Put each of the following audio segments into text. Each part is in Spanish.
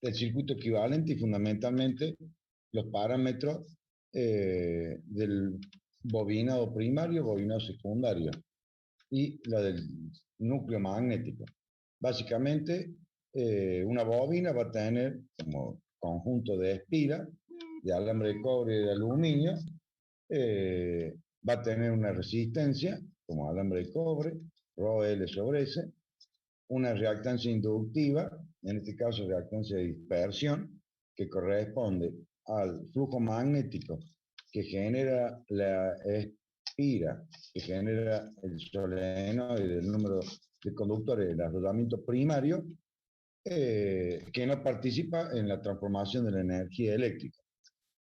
el circuito equivalente y fundamentalmente los parámetros del bobinado primario, bobinado secundario y la del núcleo magnético. Básicamente, una bobina va a tener como conjunto de espiras de alambre de cobre y de aluminio, va a tener una resistencia como alambre de cobre, ρL sobre S, una reactancia inductiva, en este caso reactancia de dispersión, que corresponde al flujo magnético que genera la espira, que genera el solenoide del número de conductores del arrollamiento primario, que no participa en la transformación de la energía eléctrica.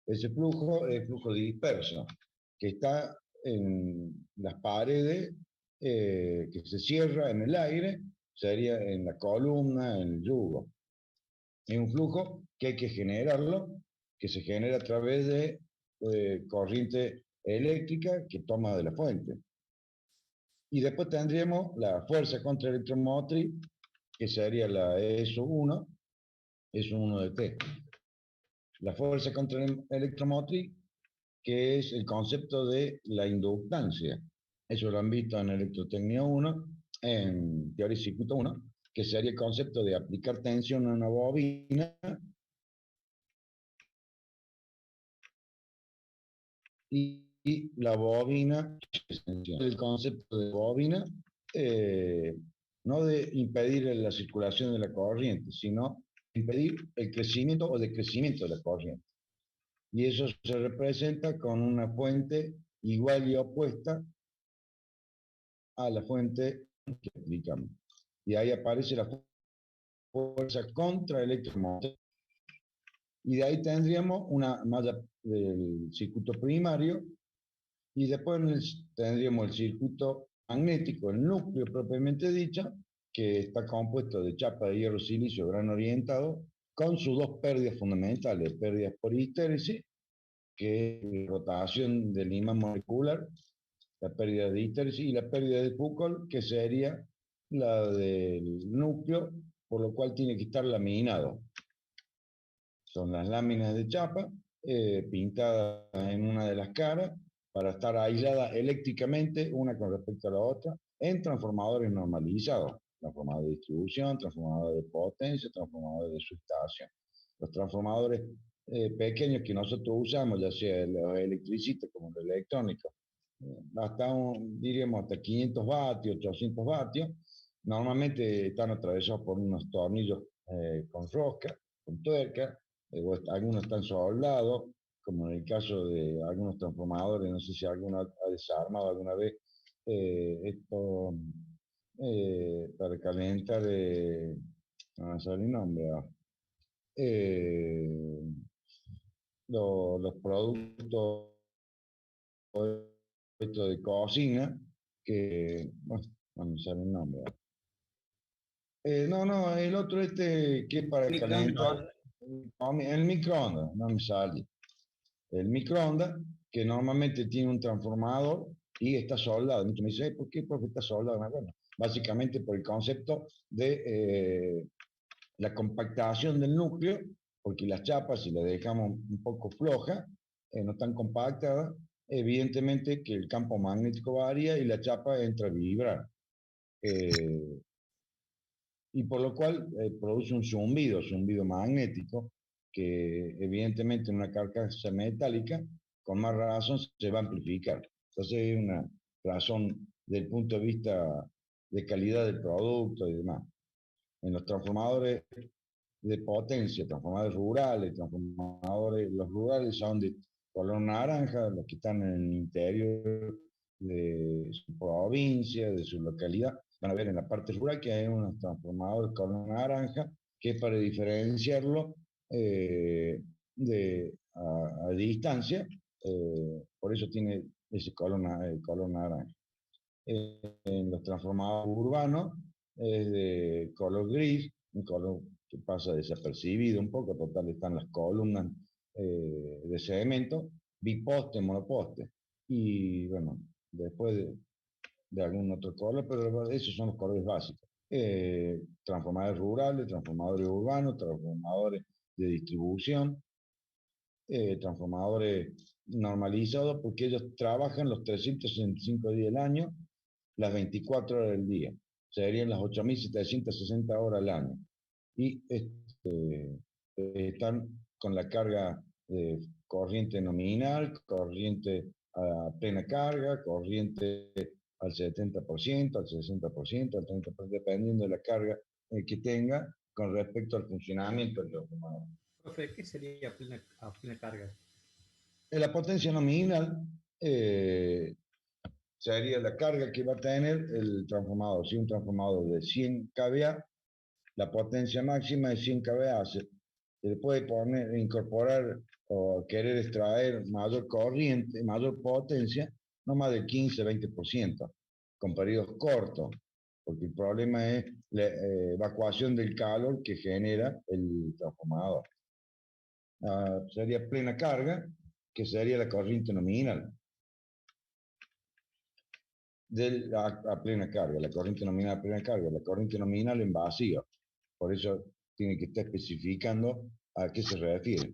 Ese flujo es flujo disperso, que está en las paredes, que se cierra en el aire, sería en la columna, en el yugo. Es un flujo que hay que generarlo, que se genera a través de corriente eléctrica que toma de la fuente. Y después tendríamos la fuerza contraelectromotriz, que sería la ESO1 de T. La fuerza contraelectromotriz, que es el concepto de la inductancia. Eso lo han visto en Electrotecnia 1, en Teoría y Circuito 1, que sería el concepto de aplicar tensión a una bobina y la bobina, el concepto de bobina, no de impedir la circulación de la corriente, sino impedir el crecimiento o decrecimiento de la corriente. Y eso se representa con una fuente igual y opuesta a la fuente que aplicamos. Y ahí aparece la fuerza contraelectromotriz. Y de ahí tendríamos una malla del circuito primario y después tendríamos el circuito magnético, el núcleo propiamente dicho, que está compuesto de chapa de hierro silicio grano orientado, con sus dos pérdidas fundamentales, pérdidas por histéresis, que es rotación del imán molecular, la pérdida de histéresis, y la pérdida de Foucault, que sería la del núcleo, por lo cual tiene que estar laminado. Son las láminas de chapa pintadas en una de las caras para estar aisladas eléctricamente una con respecto a la otra en transformadores normalizados, transformadores de distribución, transformadores de potencia, transformadores de subestación. Los transformadores pequeños que nosotros usamos, ya sea los electricistas como los electrónicos, hasta diríamos hasta 500 vatios, 800 vatios, normalmente están atravesados por unos tornillos con rosca, con tuerca, algunos están soldados, como en el caso de algunos transformadores, no sé si alguno ha desarmado alguna vez esto para calentar, no me sale el nombre, eh, los productos de cocina, que, bueno, no me sale el nombre. No, el otro que es para calentar, el microondas, no me sale. El microondas, que normalmente tiene un transformador y está soldado. Muchos me dicen, ¿por qué? Porque está soldado. Bueno, básicamente por el concepto de la compactación del núcleo, porque las chapas, si las dejamos un poco flojas, no están compactadas, evidentemente que el campo magnético varía y la chapa entra a vibrar. Y por lo cual produce un zumbido magnético, que evidentemente en una carcasa metálica, con más razón se va a amplificar. Entonces es una razón del punto de vista de calidad del producto y demás. En los transformadores de potencia, transformadores rurales, los rurales son de color naranja, los que están en el interior de su provincia, de su localidad, van a ver en la parte rural que hay unos transformadores color naranja, que es para diferenciarlo a distancia, por eso tiene ese color naranja. En los transformadores urbanos es de color gris, un color que pasa desapercibido un poco, total están las columnas de cemento, biposte, monoposte, y bueno, después de algún otro color, pero esos son los colores básicos. transformadores rurales, transformadores urbanos, transformadores de distribución, transformadores normalizados, porque ellos trabajan los 365 días del año, las 24 horas del día. Serían las 8.760 horas al año. Y están con la carga de corriente nominal, corriente a plena carga, corriente al 70%, al 60%, al 30%, dependiendo de la carga que tenga con respecto al funcionamiento del transformador. Profe, ¿qué sería a plena carga? La potencia nominal sería la carga que va a tener el transformador. Si un transformador de 100 kVA, la potencia máxima es 100 kVA. Se le puede poner, incorporar o querer extraer mayor corriente, mayor potencia, no más del 15-20%, con periodos cortos, porque el problema es la evacuación del calor que genera el transformador. Sería plena carga, que sería la corriente nominal. A plena carga, la corriente nominal a plena carga, la corriente nominal en vacío. Por eso tiene que estar especificando a qué se refiere.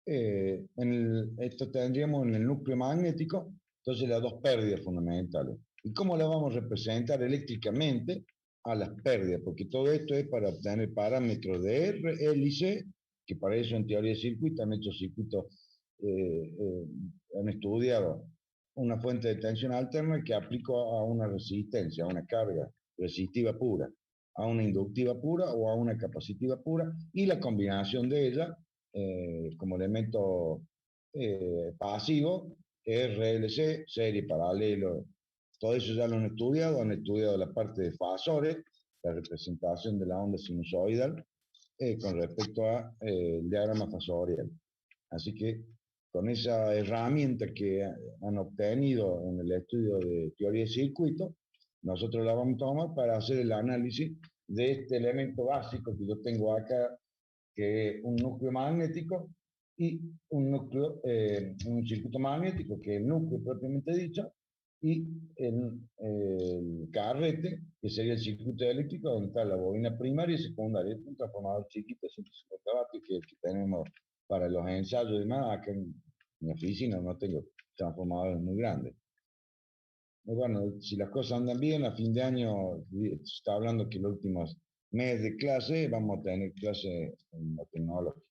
Esto tendríamos en el núcleo magnético, entonces las dos pérdidas fundamentales. ¿Y cómo las vamos a representar eléctricamente? A las pérdidas, porque todo esto es para obtener parámetros de R, hélice, que para eso en teoría de circuito han hecho circuitos, han estudiado una fuente de tensión alterna que aplico a una resistencia, a una carga resistiva pura, a una inductiva pura o a una capacitiva pura, y la combinación de ellas como elemento pasivo, RLC, serie, paralelo, todo eso ya lo han estudiado la parte de fasores, la representación de la onda sinusoidal con respecto al diagrama fasorial. Así que con esa herramienta que han obtenido en el estudio de teoría de circuito, nosotros la vamos a tomar para hacer el análisis de este elemento básico que yo tengo acá, que es un núcleo magnético y un circuito magnético, que es el núcleo propiamente dicho, y el carrete, que sería el circuito eléctrico, donde está la bobina primaria y secundaria. Es un transformador chiquito, 150 vatios, que tenemos para los ensayos y demás. Acá en mi oficina no tengo transformadores muy grandes. Y bueno, si las cosas andan bien, a fin de año, se está hablando que los últimos meses de clase vamos a tener clase en la tecnología.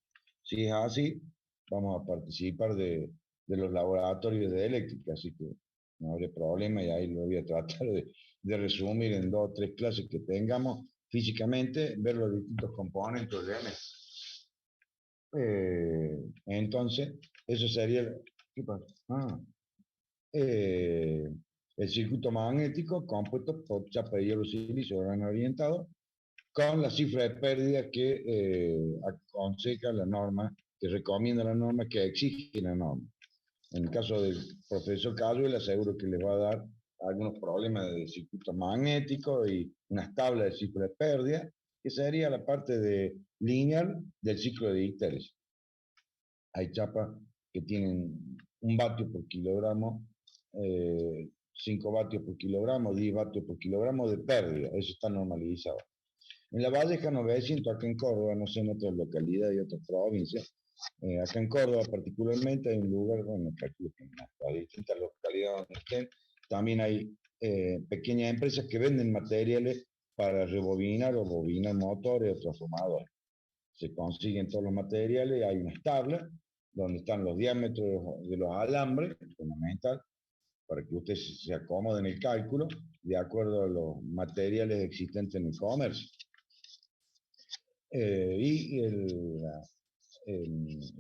Si es así, vamos a participar de los laboratorios de eléctrica, así que no habrá problema y ahí lo voy a tratar de resumir en 2 o 3 clases que tengamos físicamente, ver los distintos componentes de entonces, eso sería... ¿Qué pasa? Eh, el circuito magnético compuesto por chapa de hierro silicio grano orientado con la cifra de pérdida que aconseja la norma, que recomienda la norma, que exige la norma. En el caso del profesor Cayuela, aseguro que les va a dar algunos problemas de circuito magnético y unas tablas de ciclo de pérdida, que sería la parte de lineal del ciclo de histérisis. Hay chapas que tienen 1 vatio por kilogramo, 5 vatios por kilogramo, 10 vatios por kilogramo de pérdida. Eso está normalizado. En la Valleja 900, acá en Córdoba, no sé en otras localidades y otras provincias, acá en Córdoba particularmente hay un lugar, bueno, calculo que en las distintas localidades donde estén, también hay pequeñas empresas que venden materiales para rebobinar o bobinar motores o transformadores. Se consiguen todos los materiales, hay unas tablas donde están los diámetros de los alambres, fundamental, para que usted se acomode en el cálculo de acuerdo a los materiales existentes en el comercio. Y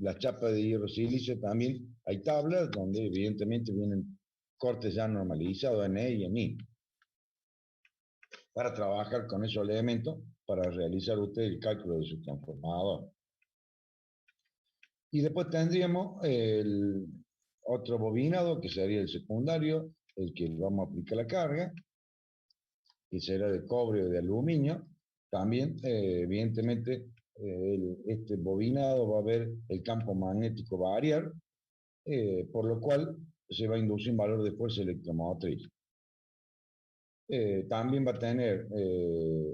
la chapa de hierro silicio también hay tablas donde evidentemente vienen cortes ya normalizados en E y en I, para trabajar con esos elementos para realizar usted el cálculo de su transformador. Y después tendríamos el otro bobinado, que sería el secundario, el que vamos a aplicar la carga, que será de cobre o de aluminio. También, evidentemente, este bobinado va a ver el campo magnético variar, por lo cual se va a inducir un valor de fuerza electromotriz. también va a tener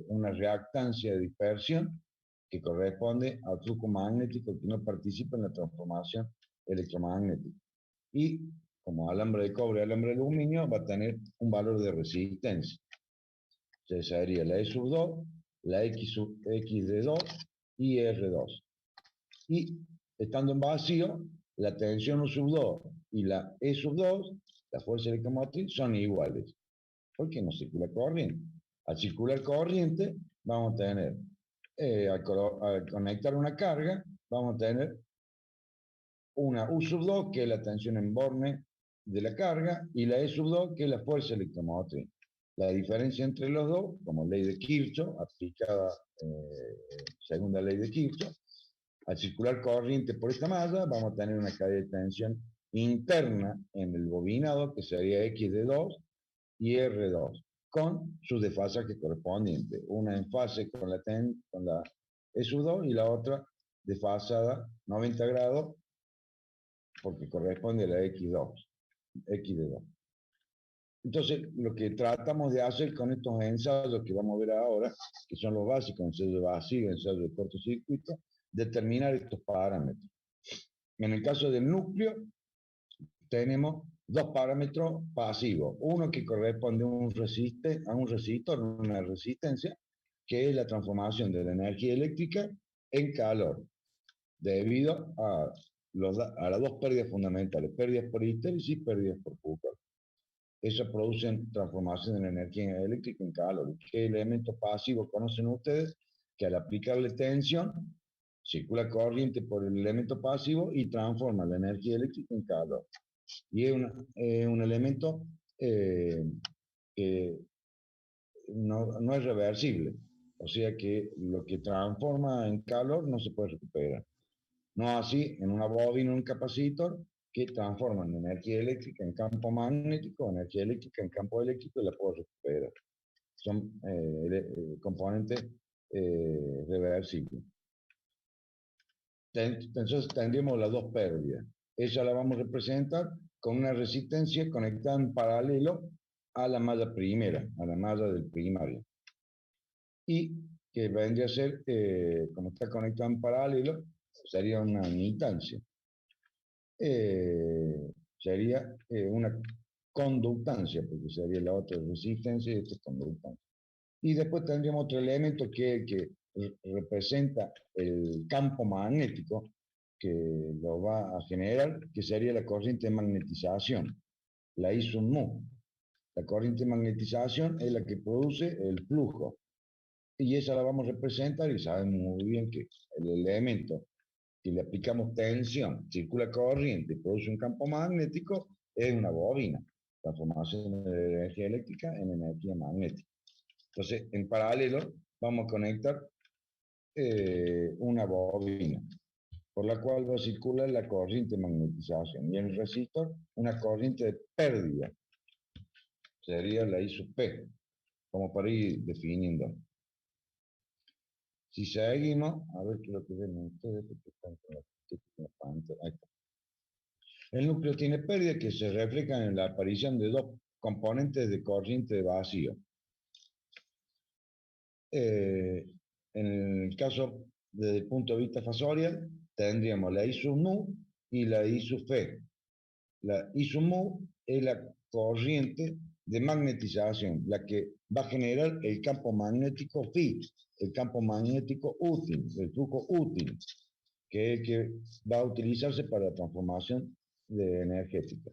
una reactancia de dispersión que corresponde al flujo magnético que no participa en la transformación electromagnética. Y como alambre de cobre y alambre de aluminio, va a tener un valor de resistencia. Entonces sería la E sub 2, la X de 2 y R2. Y estando en vacío, la tensión U sub 2 y la E sub 2, la fuerza electromotriz, son iguales. Porque no circula corriente. Al circular corriente, vamos a tener, al conectar una carga, vamos a tener una U sub 2, que es la tensión en borne de la carga, y la E sub 2, que es la fuerza electromotriz. La diferencia entre los dos, como ley de Kirchhoff, aplicada según la ley de Kirchhoff, al circular corriente por esta malla, vamos a tener una caída de tensión interna en el bobinado, que sería X de 2 y R2, con sus desfasajes correspondientes. Una en fase con la E sub 2 y la otra desfasada 90 grados porque corresponde a la X2, X de 2. Entonces, lo que tratamos de hacer con estos ensayos que vamos a ver ahora, que son los básicos, ensayo de vacío, ensayo de cortocircuito, determinar estos parámetros. En el caso del núcleo, tenemos dos parámetros pasivos. Uno que corresponde a un resistor, una resistencia, que es la transformación de la energía eléctrica en calor, debido a las dos pérdidas fundamentales, pérdidas por hidrólisis y pérdidas por Foucault. Esas producen transformación de la energía eléctrica en calor. ¿Qué elemento pasivo conocen ustedes? Que al aplicarle tensión, circula corriente por el elemento pasivo y transforma la energía eléctrica en calor. Y es un elemento que no es reversible. O sea que lo que transforma en calor no se puede recuperar. No así en una bobina o un capacitor que transforman energía eléctrica en campo magnético, energía eléctrica en campo eléctrico y la puedo recuperar. Son componentes reversibles. Entonces tendríamos las dos pérdidas. Esa la vamos a representar con una resistencia conectada en paralelo a la malla primera, a la malla del primario. Y que vendría a ser, como está conectada en paralelo, sería una imitancia. Sería una conductancia, porque sería la otra resistencia y esta es conductancia. Y después tendríamos otro elemento que representa el campo magnético que lo va a generar, que sería la corriente de magnetización, la I sub mu. La corriente de magnetización es la que produce el flujo. Y esa la vamos a representar y saben muy bien que el elemento que le aplicamos tensión, circula corriente, produce un campo magnético, es una bobina, transformación de energía eléctrica en energía magnética. Entonces, en paralelo, vamos a conectar una bobina, por la cual va a circular la corriente de magnetización. Y en el resistor, una corriente de pérdida. Sería la I sub P, como para ir definiendo. Si seguimos, a ver qué es lo que ven ustedes, porque están con la pantalla. Ahí está. El núcleo tiene pérdida que se reflejan en la aparición de dos componentes de corriente de vacío. En el caso desde el punto de vista fasorial, tendríamos la I sub mu y la I sub F. La I sub mu es la corriente de magnetización, la que va a generar el campo magnético phi, el campo magnético útil, el flujo útil, que es el que va a utilizarse para la transformación de energética.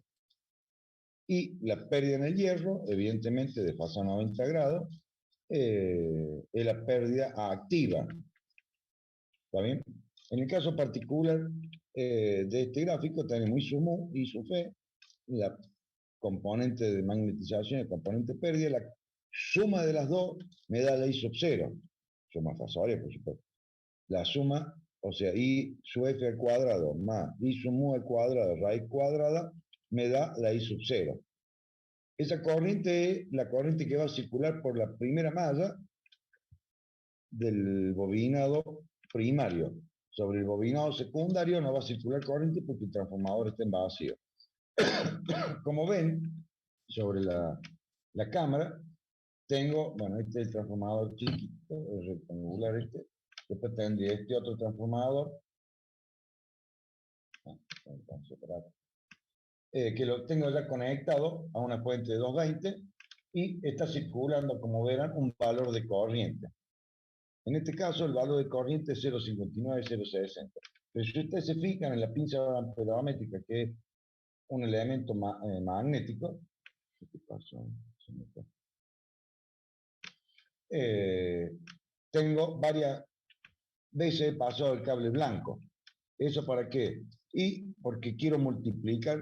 Y la pérdida en el hierro, evidentemente de fase a 90 grados, es la pérdida activa. ¿Está bien? En el caso particular de este gráfico tenemos I sub mu, I sub F, la componente de magnetización y el componente pérdida. La suma de las dos me da la I sub 0, suma fasoria, por supuesto. La suma, o sea, I sub F al cuadrado más I sub mu al cuadrado, raíz cuadrada, me da la I sub 0. Esa corriente es la corriente que va a circular por la primera malla del bobinado primario. Sobre el bobinado secundario no va a circular corriente porque el transformador está en vacío. Como ven, sobre la cámara, tengo, bueno, este es el transformador chiquito, el rectangular este. Después tendría este otro transformador. Que lo tengo ya conectado a una fuente de 220 y está circulando, como verán, un valor de corriente. En este caso, el valor de corriente es 0,59, 0,60. Pero si ustedes se fijan en la pinza amperométrica, que es un elemento magnético, ¿qué pasó? Tengo varias veces pasado el cable blanco. ¿Eso para qué? Y porque quiero multiplicar,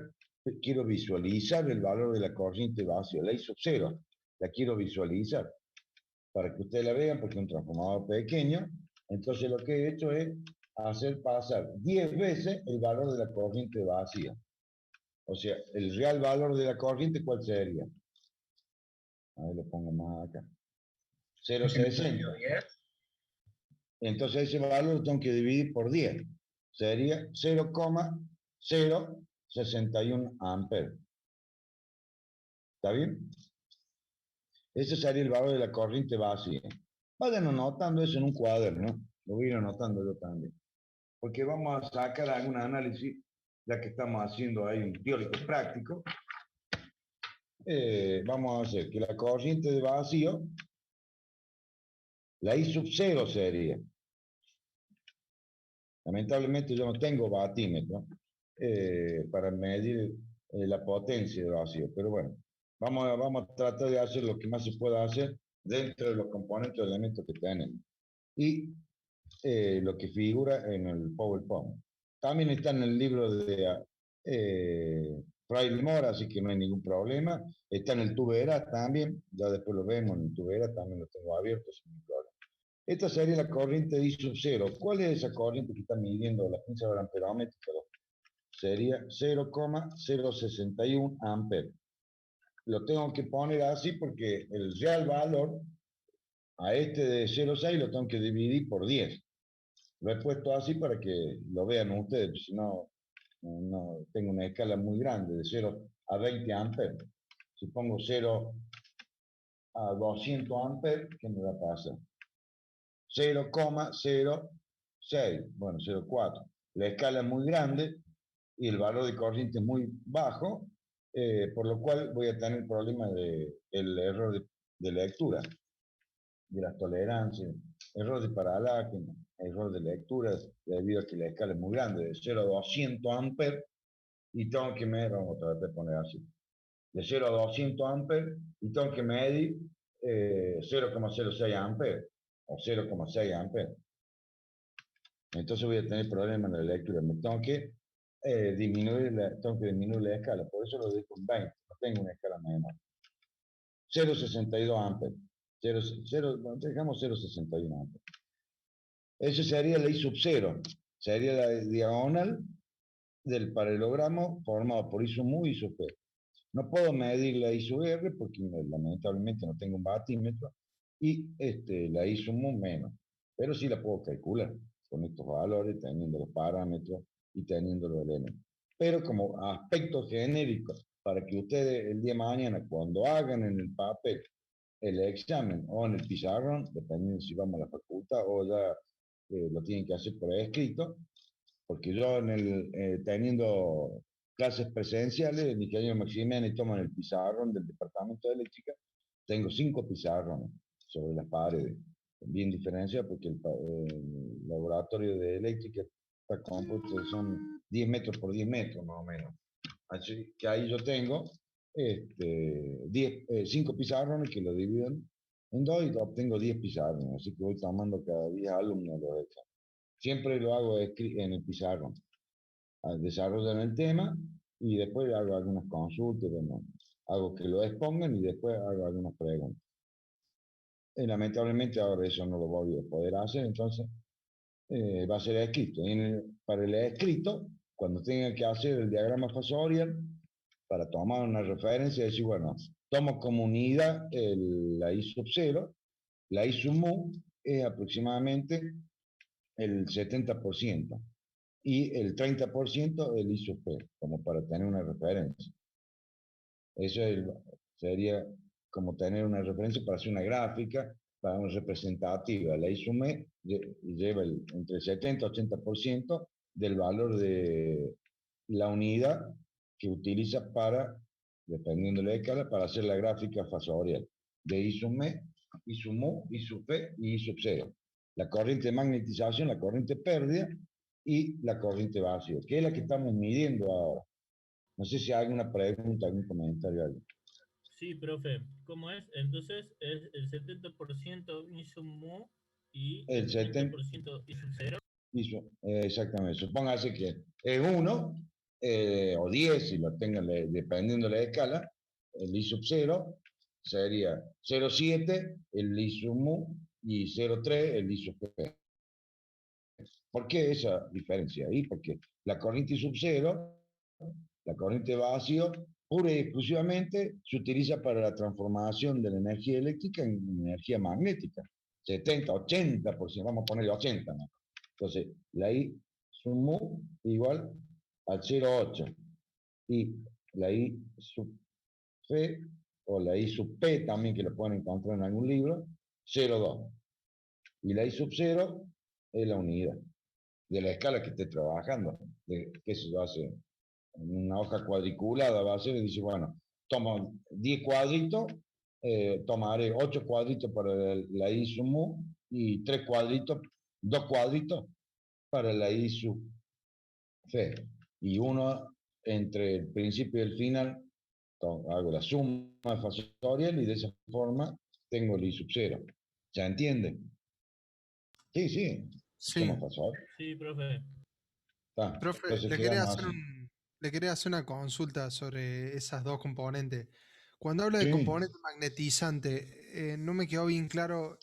quiero visualizar el valor de la corriente vacía, la I sub 0, la quiero visualizar para que ustedes la vean, porque es un transformador pequeño. Entonces lo que he hecho es hacer pasar 10 veces el valor de la corriente vacía. O sea, el real valor de la corriente, ¿cuál sería? A ver, lo pongo más acá. 0,60. Entonces ese valor lo tengo que dividir por 10. Sería 0,061 amperes. ¿Está bien? Ese sería el valor de la corriente vacía. Vayan anotando eso en un cuaderno. Lo voy a ir anotando yo también. Porque vamos a sacar algún análisis, ya que estamos haciendo ahí un teórico práctico. Vamos a hacer que la corriente de vacío, la I sub 0 sería. Lamentablemente yo no tengo batímetro para medir la potencia de vacío, pero bueno, vamos a tratar de hacer lo que más se pueda hacer dentro de los componentes de elementos que tenemos. Y lo que figura en el PowerPoint. También está en el libro de Fraile Mora, así que no hay ningún problema. Está en el Tubera también, ya después lo vemos en el Tubera, también lo tengo abierto sin ningún problema. Esta sería la corriente de I sub 0. ¿Cuál es esa corriente que está midiendo la pinza amperométrica? Sería 0,061 amperes. Lo tengo que poner así porque el real valor a este de 0,6 lo tengo que dividir por 10. Lo he puesto así para que lo vean ustedes, si no, no tengo una escala muy grande, de 0 a 20 amperes. Si pongo 0 a 200 amperes, ¿qué me va a pasar? 0,06, bueno, 0,4. La escala es muy grande y el valor de corriente es muy bajo, por lo cual voy a tener problemas del error de lectura, de las tolerancias, error de paralaje, error de lectura, debido a que la escala es muy grande, de 0 a 200 amperes, y tengo que medir, vamos a tratar de poner así, de 0 a 200 amperes, y tengo que medir 0,06 amperes, o 0,6 amperes. Entonces voy a tener problemas en la lectura. Me tengo que disminuir la escala. Por eso lo dejo en 20. No tengo una escala menor. 0,62 amperes. Dejamos 0,61 amperes. Ese sería la I sub 0. Sería la diagonal del paralelogramo formado por I sub mu y I sub p. No puedo medir la I sub r porque lamentablemente no tengo un batímetro. Y la I sub mu menos. Pero sí la puedo calcular con estos valores, teniendo los parámetros y teniendo los elementos. Pero como aspectos genéricos, para que ustedes el día de mañana, cuando hagan en el papel el examen o en el pizarrón, dependiendo si vamos a la facultad o ya lo tienen que hacer por escrito, porque yo teniendo clases presenciales, el ingeniero Maximiani toma en el pizarrón del departamento de eléctrica, tengo 5 pizarrones sobre las paredes, bien diferenciados porque el laboratorio de eléctrica está compuesto, son 10 metros por 10 metros más o menos. Así que ahí yo tengo 5 pizarrones que lo dividen en dos y obtengo 10 pizarrones, así que voy tomando cada 10 alumnos los exámenes. Siempre lo hago en el pizarrón. Desarrollan el tema y después hago algunas consultas, bueno, hago que lo expongan y después hago algunas preguntas. Lamentablemente ahora eso no lo voy a poder hacer, entonces va a ser escrito. Para el escrito, cuando tenga que hacer el diagrama fasorial, para tomar una referencia, decir, bueno, tomo como unidad la I sub 0, la I sub mu es aproximadamente el 70% y el 30% el I sub p, como para tener una referencia. Eso sería como tener una referencia para hacer una gráfica, para una representativa. La ISUME lleva entre el 70 y 80% del valor de la unidad que utiliza para, dependiendo de la escala, para hacer la gráfica fasorial de ISUME, ISUMU, ISUFE y ISUPSEO. La corriente de magnetización, la corriente pérdida y la corriente vacío, que es la que estamos midiendo ahora. No sé si hay alguna pregunta, algún comentario. Algo. Sí, profe, ¿cómo es? Entonces es el 70% ISUMU y El el 70, 30% ISU0. exactamente. Supóngase que es 1 o 10, si lo tengan dependiendo de la escala, el I sub 0 sería 0,7 el I sub mu y 0,3 el I sub p. ¿Por qué esa diferencia ahí? Porque la corriente I sub 0, la corriente vacío, pura y exclusivamente se utiliza para la transformación de la energía eléctrica en energía magnética. 70, 80%, vamos a ponerle 80, ¿no? Entonces, la I sub mu igual al 0,8 y la I sub F o la I sub P también, que lo pueden encontrar en algún libro, 0,2. Y la I sub 0 es la unidad de la escala que esté trabajando, que se hace en una hoja cuadriculada, va a ser, y dice, bueno, tomo 10 cuadritos, tomaré 8 cuadritos para la I sub mu y 3 cuadritos, 2 cuadritos para la I sub F. Y uno entre el principio y el final, hago la suma fasorial y de esa forma tengo el I sub 0. ¿Se entiende? Sí, sí, Sí. suma fasorial. Sí, profe. Profe, Entonces le quería quedamos hacer así. le quería hacer una consulta sobre esas dos componentes. Cuando habla de Sí. componente magnetizante, no me quedó bien claro,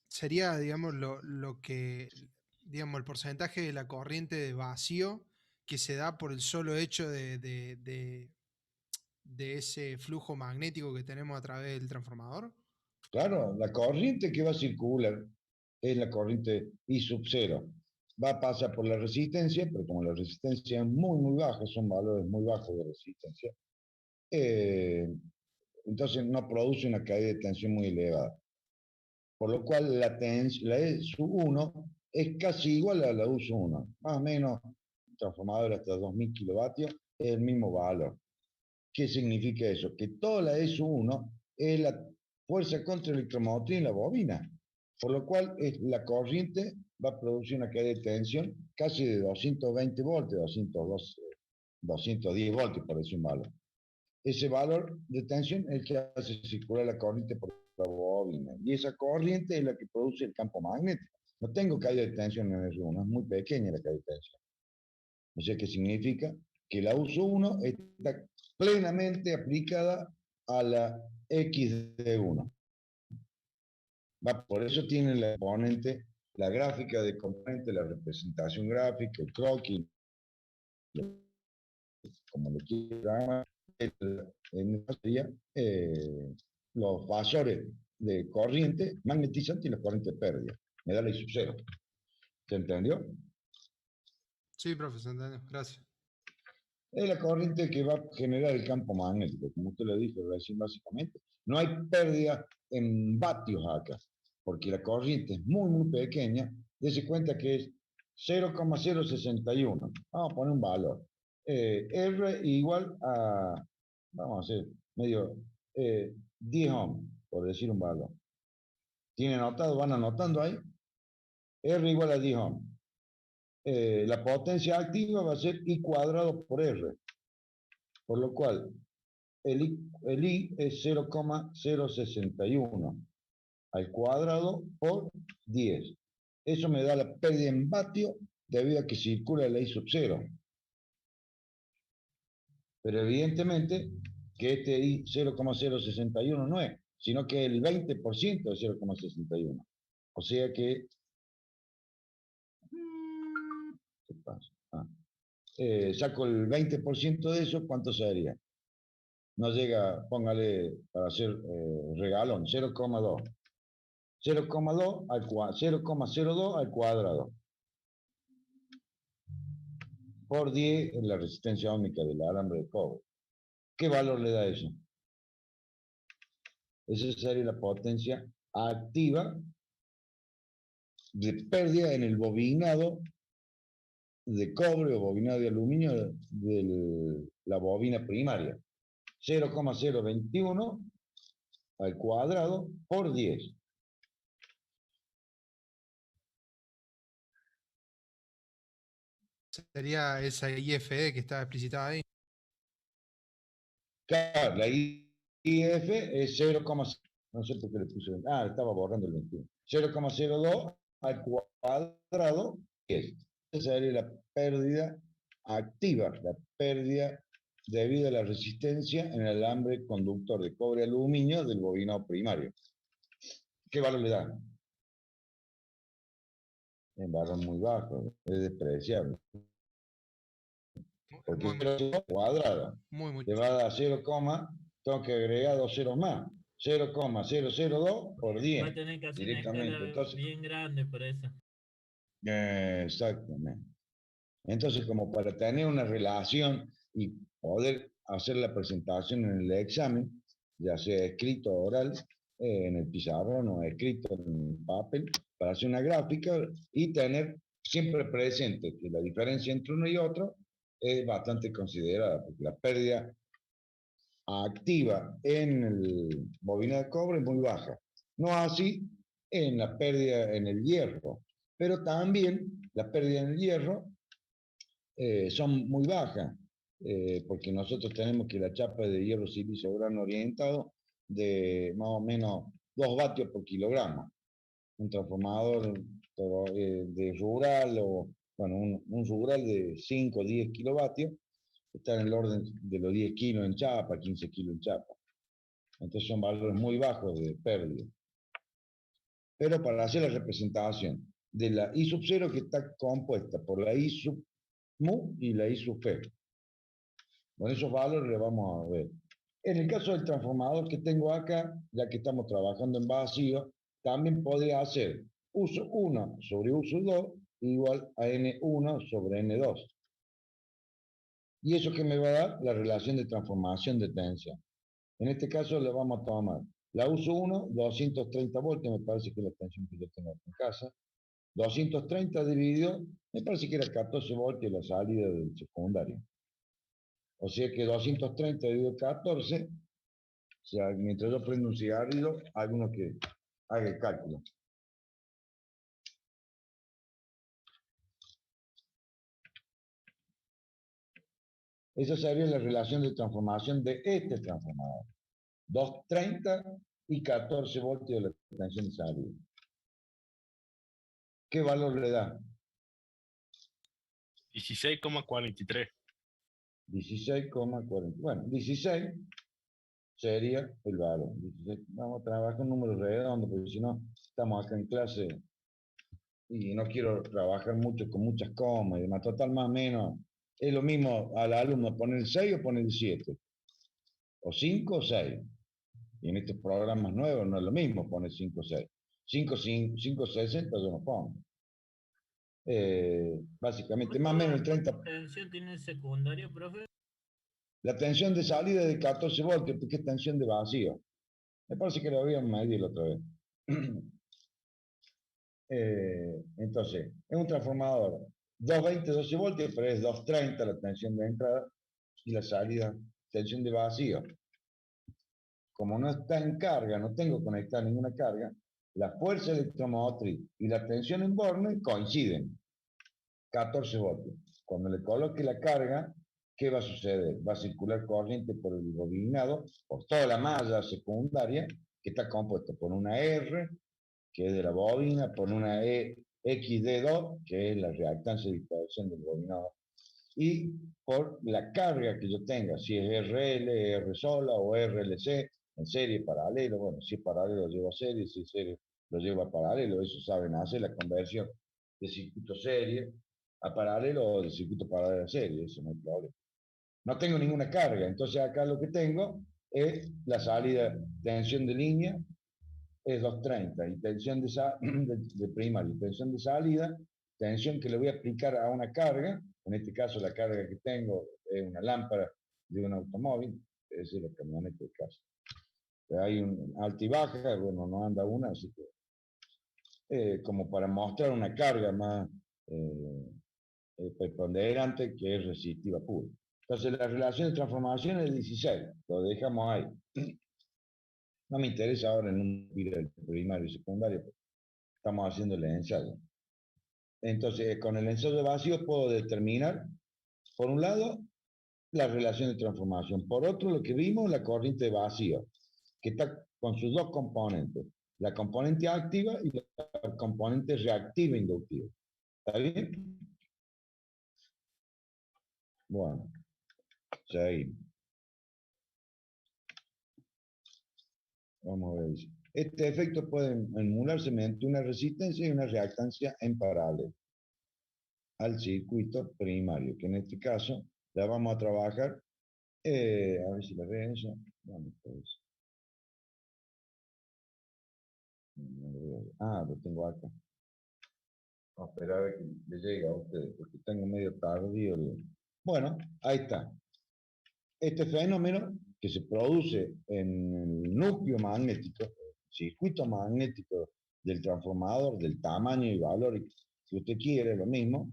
sería, digamos, lo que, digamos, el porcentaje de la corriente de vacío que se da por el solo hecho de ese flujo magnético que tenemos a través del transformador. Claro, la corriente que va a circular es la corriente I sub 0. Va a pasar por la resistencia, pero como la resistencia es muy, muy baja, son valores muy bajos de resistencia, eh, entonces no produce una caída de tensión muy elevada. Por lo cual la E sub 1 es casi igual a la U sub 1. Más o menos, transformador hasta 2000 kilovatios es el mismo valor. ¿Qué significa eso? Que toda la E sub 1 es la fuerza contra electromotriz en la bobina. Por lo cual la corriente va a producir una caída de tensión casi de 220 voltios, 212, 210 voltios, por decir un valor. Ese valor de tensión es el que hace circular la corriente por la bobina. Y esa corriente es la que produce el campo magnético. No tengo caída de tensión en el 1, es muy pequeña la caída de tensión. O sea que significa que la uso 1 está plenamente aplicada a la X de 1. Por eso tiene la componente, la gráfica de componente, la representación gráfica, el croquis, como lo quieran llamar, en esta sería los fasores de corriente magnetizante y la corriente pérdida. Me da la I sub 0. ¿Se entendió? Sí, profe, se entendió. Gracias. Es la corriente que va a generar el campo magnético, como usted lo dijo recién básicamente. No hay pérdida en vatios acá, porque la corriente es muy, muy pequeña. Dese cuenta que es 0,061. Vamos a poner un valor. R igual a, vamos a hacer medio 10 ohms, por decir un valor. ¿Tienen anotado? ¿Van anotando ahí? R igual a 10 ohms. La potencia activa va a ser I cuadrado por R. Por lo cual, el I es 0,061 al cuadrado por 10. Eso me da la pérdida en vatio debido a que circula la I sub 0. Pero evidentemente que este I 0,061 no es, sino que el 20% de 0,61. O sea que... ¿Qué pasa? Saco el 20% de eso, ¿cuánto sería? No llega, póngale para hacer regalón, 0,2. 0,2 al 0,02 al cuadrado por 10 en la resistencia óhmica del alambre de cobre. ¿Qué valor le da eso? Esa sería la potencia activa de pérdida en el bobinado de cobre o bobinado de aluminio de la bobina primaria. 0,021 al cuadrado por 10. Sería esa IFE que está explicitada ahí. Claro, la IF es 0, no sé por qué le puse. Ah, estaba borrando el 21. 0,02 al cuadrado 10. Esa sería la pérdida activa, la pérdida debido a la resistencia en el alambre conductor de cobre-aluminio del bobinado primario. ¿Qué valor le da? En valor muy bajo, es despreciable. Porque Muy, 0 cuadrado muy te va a dar 0, tengo que agregar 2 ceros más. 0,002 por Va a 10 tener que hacer una directamente. escala Entonces, bien grande por eso. exactamente. Entonces, como para tener una relación y poder hacer la presentación en el examen, ya sea escrito o oral, en el pizarrón o escrito en el papel, para hacer una gráfica y tener siempre presente que la diferencia entre uno y otro es bastante considerada, porque la pérdida activa en el bobina de cobre es muy baja. No así en la pérdida en el hierro, pero también la pérdida en el hierro son muy bajas, porque nosotros tenemos que la chapa de hierro silicio grano orientado de más o menos 2 vatios por kilogramo. Un transformador de rural o, bueno, un rural de 5 o 10 kilovatios está en el orden de los 10 kilos en chapa, 15 kilos en chapa. Entonces son valores muy bajos de pérdida. Pero para hacer la representación de la I sub 0 que está compuesta por la I sub mu y la I sub fe. Con esos valores le vamos a ver. En el caso del transformador que tengo acá, ya que estamos trabajando en vacío, también podría hacer uso 1 sobre uso 2 igual a N1 sobre N2. ¿Y eso que me va a dar? La relación de transformación de tensión. En este caso le vamos a tomar la uso 1, 230 voltios, me parece que es la tensión que yo tengo en casa. 230 dividido, me parece que era 14 voltios la salida del secundario. O sea que 230 dividido 14, o sea, mientras yo prendo un cigarrillo, alguno que haga el cálculo. Esa sería la relación de transformación de este transformador. 230 y 14 voltios de la tensión de salida. ¿Qué valor le da? 16,43. 16,40. Bueno, 16 sería el valor. 16. Vamos a trabajar un número redondo, porque si no, estamos acá en clase y no quiero trabajar mucho con muchas comas y demás. Total, más o menos, es lo mismo al alumno poner 6 o poner 7, o 5 o 6. Y en estos programas nuevos no es lo mismo poner 5 o 6. 560 yo no pongo. Básicamente, más o menos el 30. ¿Cuánta tensión tiene el secundario, profe? La tensión de salida es de 14 voltios, porque es tensión de vacío. Me parece que lo habíamos medido la otra vez. Entonces, es un transformador 220, 12 voltios, pero es 230 la tensión de entrada y la salida, tensión de vacío. Como no está en carga, no tengo conectada ninguna carga, la fuerza electromotriz y la tensión en borne coinciden. 14 voltios. Cuando le coloque la carga, ¿qué va a suceder? Va a circular corriente por el bobinado, por toda la malla secundaria, que está compuesta por una R, que es de la bobina, por una XD2, que es la reactancia de dispersión del bobinado, y por la carga que yo tenga, si es RL, R sola o RLC, en serie, paralelo. Bueno, si es paralelo lo llevo a serie, si es serie lo llevo a paralelo. Eso saben hacer la conversión de circuito serie a paralelo o de circuito paralelo a serie, eso no hay problema. No tengo ninguna carga, entonces acá lo que tengo es la salida, tensión de línea es 230, y tensión de primaria, tensión de salida, tensión que le voy a aplicar a una carga, en este caso la carga que tengo es una lámpara de un automóvil, es decir, la camioneta de casa. hay un alta y baja, bueno, no anda una, así que como para mostrar una carga más preponderante que es resistiva pura. Entonces la relación de transformación es 16, lo dejamos ahí. No me interesa ahora en un nivel primario y secundario, porque estamos haciendo el ensayo. Entonces, con el ensayo vacío puedo determinar, por un lado, la relación de transformación. Por otro, lo que vimos, la corriente de vacío, que está con sus dos componentes, la componente activa y la componente reactiva inductiva. ¿Está bien? Bueno, seguimos. Vamos a ver. Este efecto puede emularse mediante una resistencia y una reactancia en paralelo al circuito primario, que en este caso la vamos a trabajar. A ver si la veo eso. ¿Dónde está eso? No lo veo. Ah, lo tengo acá. Vamos a esperar a ver que le llegue a ustedes, porque tengo medio tardío. Bueno, ahí está. Este fenómeno que se produce en el núcleo magnético, el circuito magnético del transformador, del tamaño y valor, si usted quiere, lo mismo,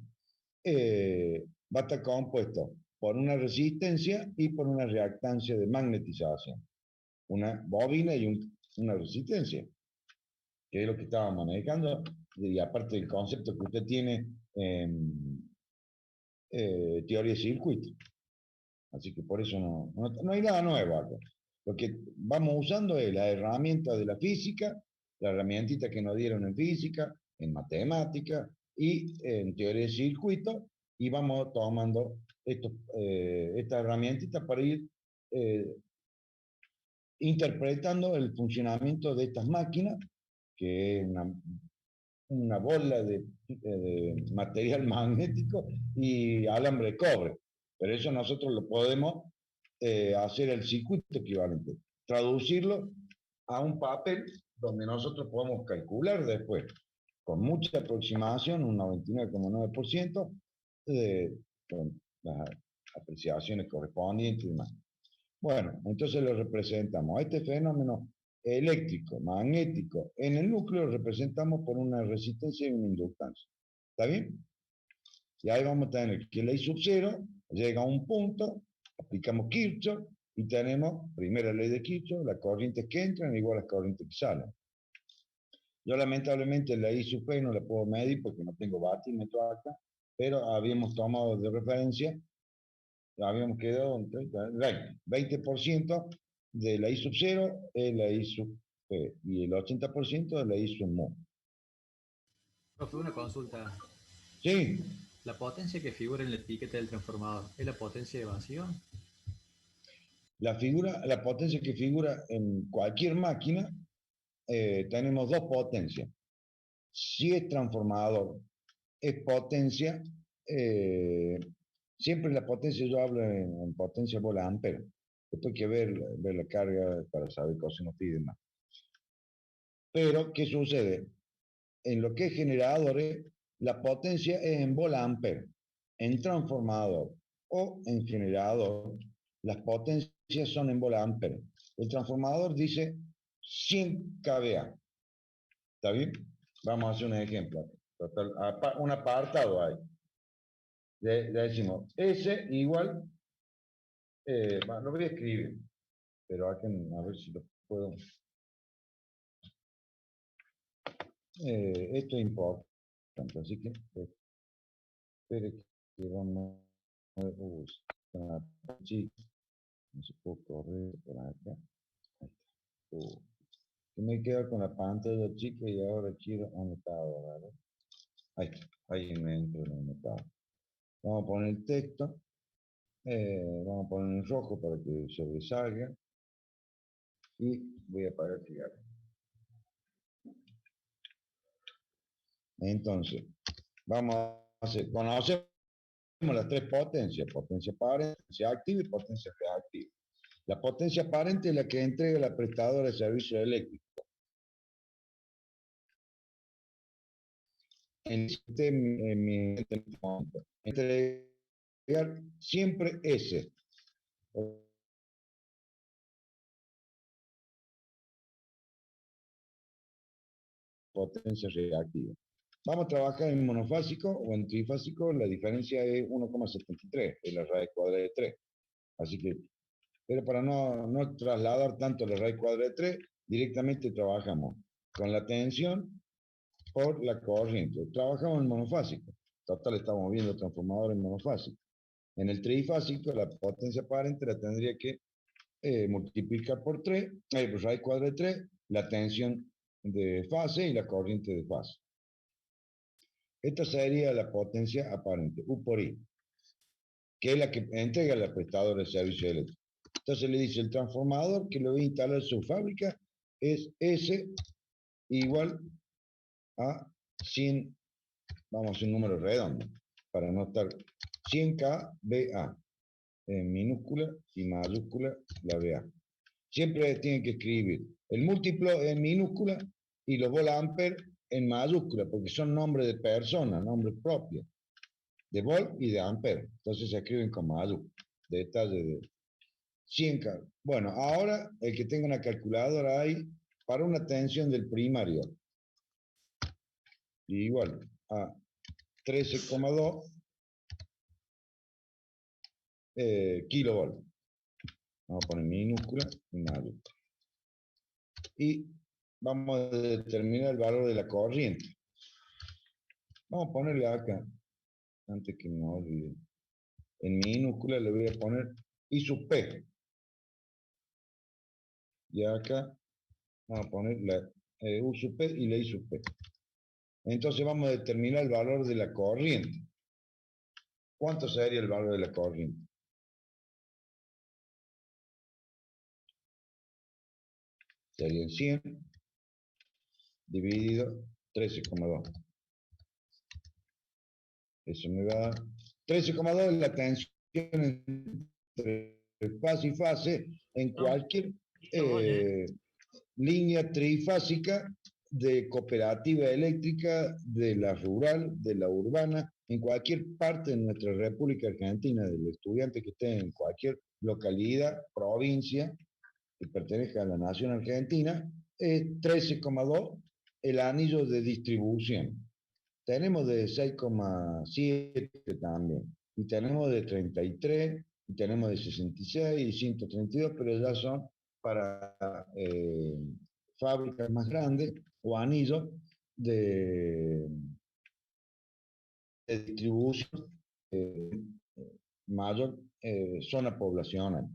va a estar compuesto por una resistencia y por una reactancia de magnetización. Una bobina y una resistencia, que es lo que estábamos manejando, y aparte del concepto que usted tiene en teoría de circuito. Así que por eso no hay nada nuevo acá. Lo que vamos usando es la herramienta de la física, la herramientita que nos dieron en física, en matemática y en teoría de circuito, y vamos tomando esta herramientita para ir interpretando el funcionamiento de estas máquinas, que es una bola de material magnético y alambre de cobre. Pero eso nosotros lo podemos hacer el circuito equivalente, traducirlo a un papel donde nosotros podemos calcular después, con mucha aproximación, un 99,9%, con las apreciaciones correspondientes y demás. Bueno, entonces lo representamos. A este fenómeno eléctrico, magnético, en el núcleo lo representamos por una resistencia y una inductancia. ¿Está bien? Y ahí vamos a tener que la I sub 0 llega a un punto, aplicamos Kirchhoff y tenemos, primera ley de Kirchhoff, las corrientes que entran igual a las corrientes que salen. Yo lamentablemente la I sub P no la puedo medir porque no tengo batímetro acá, pero habíamos tomado de referencia, habíamos quedado en 20% de la I sub 0 es la I sub P y el 80% de la I sub mu. Profe, una consulta. Sí, ¿La potencia que figura en la etiqueta del transformador es la potencia de vacío? la potencia que figura en cualquier máquina, tenemos dos potencias. Si es transformador, es potencia, siempre la potencia, yo hablo en potencia bola ampere. Después hay que ver la carga para saber cosas nos piden más. Pero, ¿qué sucede? En lo que es generadores, la potencia es en bola ampere. En transformador o en generador, las potencias son en bola ampere. El transformador dice 100 kVA. ¿Está bien? Vamos a hacer un ejemplo. Total, un apartado ahí. Le decimos S igual, lo voy a escribir, pero aquí, a ver si lo puedo. Esto es importante, así que espere que vamos a ver. Chicos, no se puede correr por acá. Ahí está. Que me quedo con la pantalla chica y ahora quiero anotar ahora. Ahí está, ahí me entro en anotado. Vamos a poner el texto, vamos a poner en rojo para que sobresalga y voy a apagar el cigarro. Entonces, vamos a hacer, conocemos las tres potencias, potencia aparente, potencia activa y potencia reactiva. La potencia aparente es la que entrega la prestadora de servicio eléctrico. En entregar siempre S. potencia reactiva. Vamos a trabajar en monofásico o en trifásico, la diferencia es 1,73, es la raíz cuadrada de 3. Así que, pero para no trasladar tanto la raíz cuadrada de 3, directamente trabajamos con la tensión por la corriente. Trabajamos en monofásico. Total, estamos viendo transformador en monofásico. En el trifásico, la potencia aparente la tendría que multiplicar por 3, pues raíz cuadrada de 3, la tensión de fase y la corriente de fase. Esta sería la potencia aparente, U por I, que es la que entrega el prestador de servicio eléctrico. Entonces le dice el transformador que lo voy a instalar en su fábrica es S igual a 100, vamos a hacer un número redondo, para no estar 100 kVA, en minúscula y mayúscula la VA. Siempre tienen que escribir el múltiplo en minúscula y los volt-ampere en mayúscula, porque son nombres de personas, nombres propios, de volt y de ampere. Entonces se escriben con mayúscula. Detalle de 100 K. Bueno, ahora el que tenga una calculadora ahí, para una tensión del primario, igual a 13,2 kilovolt. Vamos a poner minúscula y mayúscula. Y vamos a determinar el valor de la corriente. Vamos a ponerle acá, antes que me olvide. En minúscula le voy a poner I sub P. Y acá vamos a poner la U sub P y la I sub P. Entonces vamos a determinar el valor de la corriente. ¿Cuánto sería el valor de la corriente? Serían 100 dividido 13,2. Eso me va a dar 13,2 es la tensión entre fase y fase en cualquier línea trifásica de cooperativa eléctrica, de la rural, de la urbana, en cualquier parte de nuestra República Argentina, del estudiante que esté en cualquier localidad, provincia, que pertenezca a la nación argentina, es 13,2 el anillo de distribución. Tenemos de 6,7 también, y tenemos de 33, y tenemos de 66 y 132, pero ya son para fábricas más grandes o anillos de distribución mayor zona poblacional.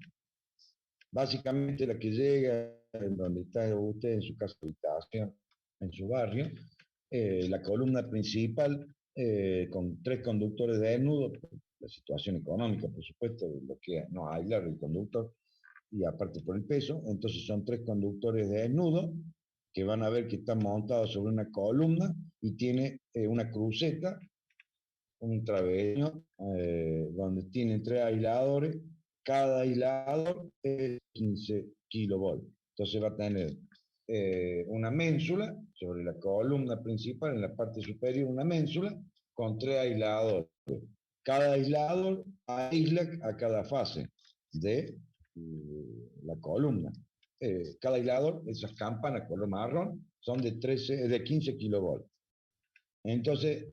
Básicamente la que llega en donde está usted en su casa de habitación, en su barrio, la columna principal con 3 conductores desnudos, la situación económica, por supuesto, lo que no aislar el conductor y aparte por el peso, entonces son 3 conductores desnudos que van a ver que están montados sobre una columna y tiene una cruceta, un travesaño, donde tienen 3 aisladores. Cada aislador es 15 kilovolts. Entonces va a tener una ménsula sobre la columna principal, en la parte superior una ménsula con 3 aisladores. Cada aislador aísla a cada fase de la columna. Cada aislador, esas campanas color marrón, son de 15 kilovolts. Entonces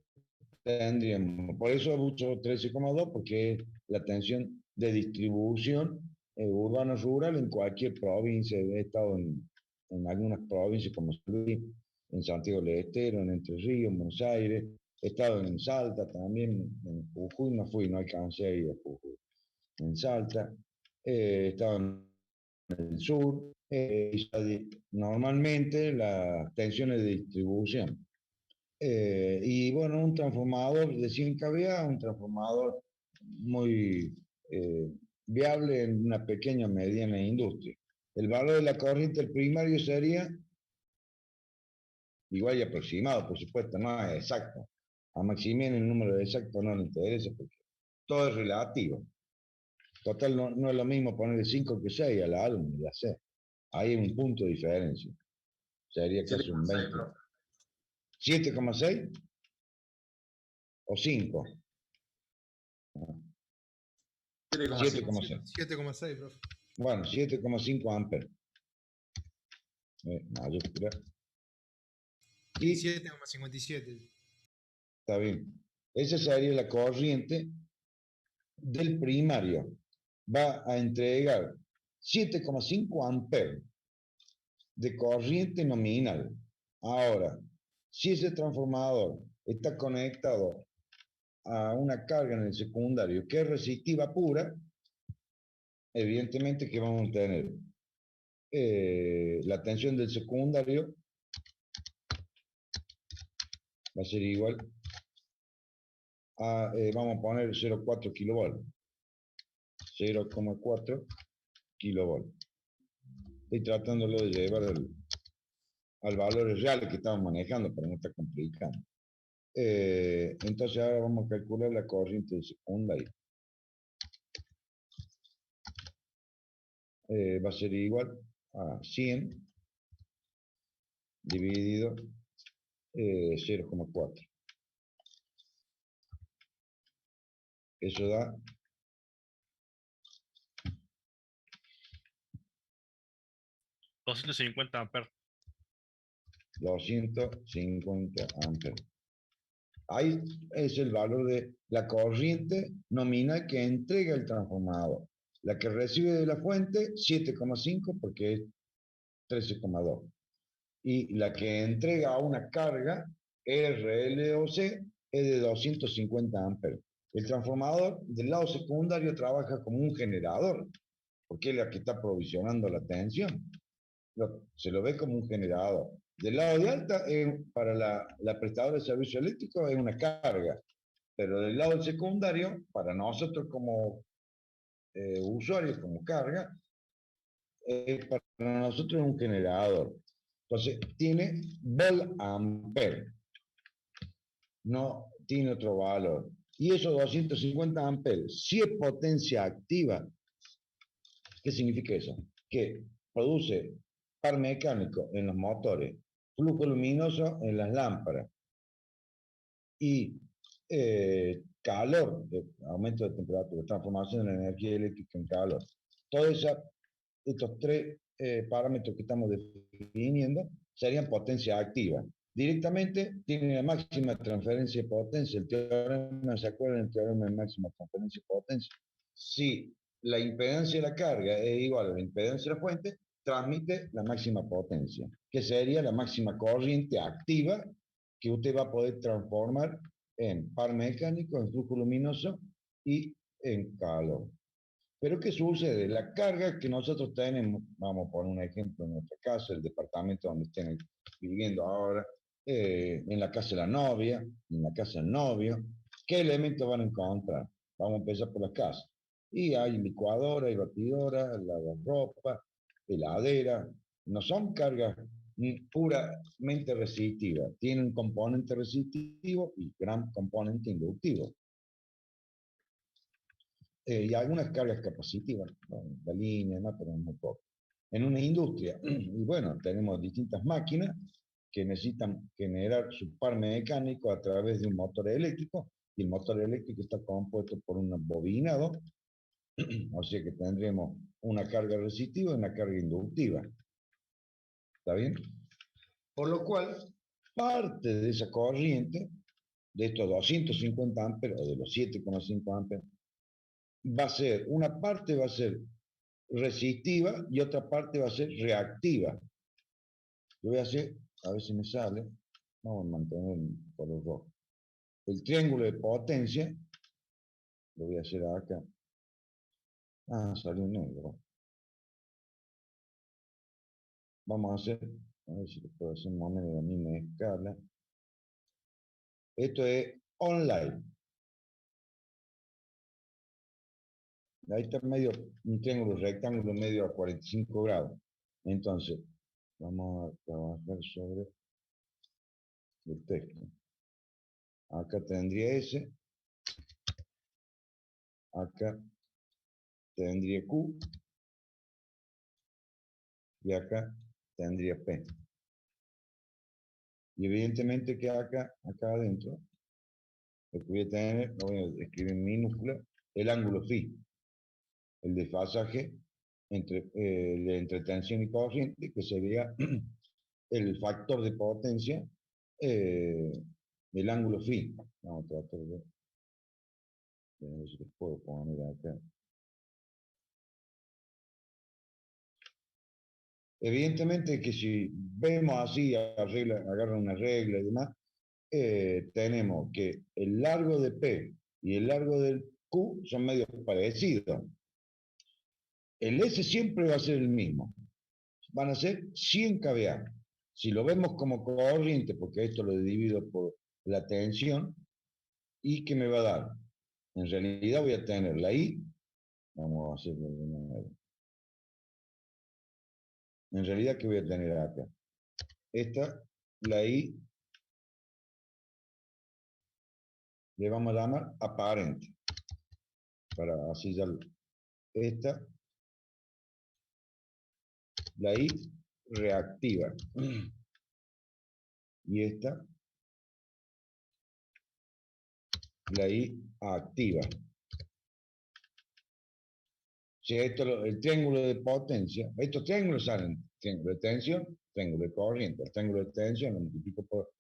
tendríamos, por eso uso 13,2, porque es la tensión de distribución urbano-rural en cualquier provincia. He estado en algunas provincias como San Luis, en Santiago del Estero, en Entre Ríos, en Buenos Aires. He estado en Salta también, en Jujuy no alcancé a ir a Jujuy. En Salta, he estado en el sur, normalmente las tensiones de distribución. Y bueno, un transformador de 100 kVA, un transformador muy viable en una pequeña o mediana industria. El valor de la corriente del primario sería igual y aproximado, por supuesto, no es exacto. A Maximiliano el número exacto no le interesa porque todo es relativo. Total, no es lo mismo ponerle 5 que 6 a la alumna, ya sé. Hay un punto de diferencia. Sería casi un 20. 7,6 o 5. 7,6. 7,6, profe. Bueno, 7,5 amperes. Mayúscula. Y 57,57. está bien. Esa sería la corriente del primario. Va a entregar 7,5 amperes de corriente nominal. Ahora, si ese transformador está conectado a una carga en el secundario que es resistiva pura, evidentemente que vamos a tener la tensión del secundario va a ser igual a, vamos a poner 0,4 kilovolts. 0,4 kilovolts. Estoy tratándolo de llevar al valores reales que estamos manejando para no estar complicando. Entonces ahora vamos a calcular la corriente de secundaria. Va a ser igual a 100 dividido 0,4. Eso da 250 amperes. 250 amperes. Ahí es el valor de la corriente nominal que entrega el transformador. La que recibe de la fuente, 7,5 porque es 13,2. Y la que entrega a una carga, RLOC, es de 250 amperes. El transformador del lado secundario trabaja como un generador, porque es la que está provisionando la tensión. Se lo ve como un generador. Del lado de alta, para la prestadora de servicio eléctrico, es una carga. Pero del lado secundario, para nosotros como usuarios, como carga, para nosotros es un generador. Entonces, tiene volt-ampere. No tiene otro valor. Y esos 250 amperes, si es potencia activa, ¿qué significa eso? Que produce par mecánico en los motores, flujo luminoso en las lámparas y calor, aumento de temperatura, transformación de la energía eléctrica en calor. Todos estos tres parámetros que estamos definiendo serían potencia activa. Directamente tiene la máxima transferencia de potencia. El teorema, ¿se acuerdan del teorema de máxima transferencia de potencia? Si la impedancia de la carga es igual a la impedancia de la fuente, transmite la máxima potencia, que sería la máxima corriente activa que usted va a poder transformar en par mecánico, en flujo luminoso y en calor. Pero ¿qué sucede? La carga que nosotros tenemos, vamos a poner un ejemplo en nuestra casa, el departamento donde estén viviendo ahora, en la casa de la novia, en la casa del novio, ¿qué elementos van a encontrar? Vamos a empezar por la casa. Y hay licuadora, hay batidora, lavarropa, heladera. No son cargas puramente resistivas. Tienen un componente resistivo y gran componente inductivo. Y algunas cargas capacitivas, ¿no? La línea, ¿no? Pero muy poco. En una industria, y bueno, tenemos distintas máquinas que necesitan generar su par mecánico a través de un motor eléctrico, y el motor eléctrico está compuesto por un bobinado, o sea que tendremos una carga resistiva y una carga inductiva. ¿Está bien? Por lo cual, parte de esa corriente, de estos 250 amperes, o de los 7,5 amperes, va a ser, una parte va a ser resistiva y otra parte va a ser reactiva. Yo voy a hacer, a ver si me sale, vamos a mantener el color rojo. El triángulo de potencia, lo voy a hacer acá. Ah, salió negro. Vamos a hacer, a ver si lo puedo hacer más o menos de la misma escala. Esto es online. Ahí está medio, un triángulo rectángulo medio a 45 grados. Entonces, vamos a trabajar sobre el texto. Acá tendría S. Acá tendría Q. Y acá tendría P. Y evidentemente que acá adentro, lo que voy a tener, lo voy a escribir en minúscula, el ángulo phi, el desfasaje entre tensión y corriente, que sería el factor de potencia eh, el ángulo phi. Vamos a tratar de ver si lo puedo poner acá. Evidentemente que si vemos así, agarran una regla y demás, tenemos que el largo de P y el largo del Q son medios parecidos. El S siempre va a ser el mismo. Van a ser 100 kVA. Si lo vemos como corriente, porque esto lo divido por la tensión, ¿y qué me va a dar? En realidad voy a tener la I, vamos a hacerlo de nuevo. En realidad, ¿qué voy a tener acá? Esta, la I, le vamos a llamar aparente. Para así ya. Esta, la I reactiva. Y esta, la I activa. Si esto, el triángulo de potencia, estos triángulos salen triángulo de tensión, triángulo de corriente. El triángulo de tensión lo multiplico por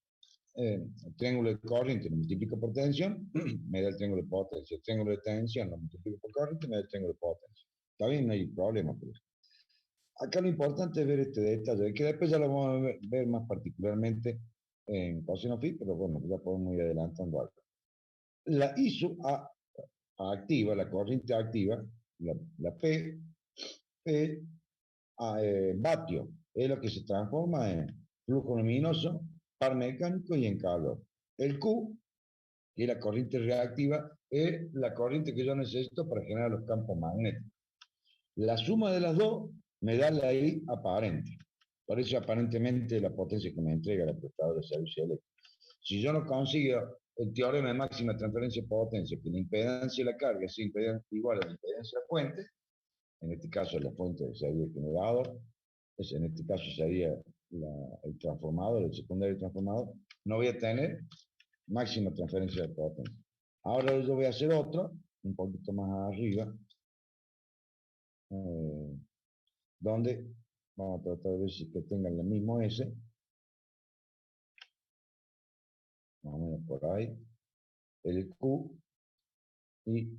el triángulo de corriente lo multiplico por tensión, me da el triángulo de potencia. El triángulo de tensión lo multiplico por corriente, me da el triángulo de potencia. Está bien, no hay problema por eso. Acá lo importante es ver este detalle, que después ya lo vamos a ver más particularmente en coseno phi, pero bueno, ya podemos ir adelantando algo. La ISO activa, la corriente activa, la P, vatio, es lo que se transforma en flujo luminoso, par mecánico y en calor. El Q, que es la corriente reactiva, es la corriente que yo necesito para generar los campos magnéticos. La suma de las dos me da la I aparente. Por eso aparentemente la potencia que me entrega la prestadora de servicio eléctrico. Si yo no consigo el teorema de máxima transferencia de potencia, que la impedancia de la carga es igual a la impedancia de la fuente, en este caso la fuente sería el generador, en este caso sería el transformador, el secundario transformador, no voy a tener máxima transferencia de potencia. Ahora yo voy a hacer otro, un poquito más arriba, donde vamos a tratar de ver si que tengan el mismo S, más o menos por ahí, el Q y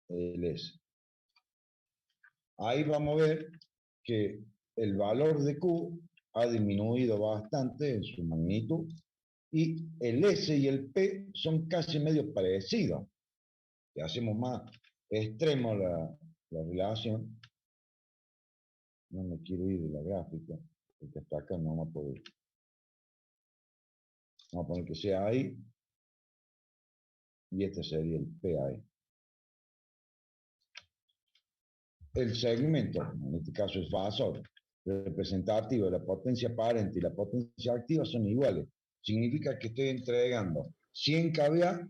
el S. Ahí vamos a ver que el valor de Q ha disminuido bastante en su magnitud y el S y el P son casi medio parecidos. Si hacemos más extremo la relación, no me quiero ir de la gráfica, porque hasta acá no vamos a poder. Vamos a poner que sea ahí, y este sería el PAE. El segmento, en este caso el fasor, representativo de la potencia aparente y la potencia activa son iguales. Significa que estoy entregando 100 kVA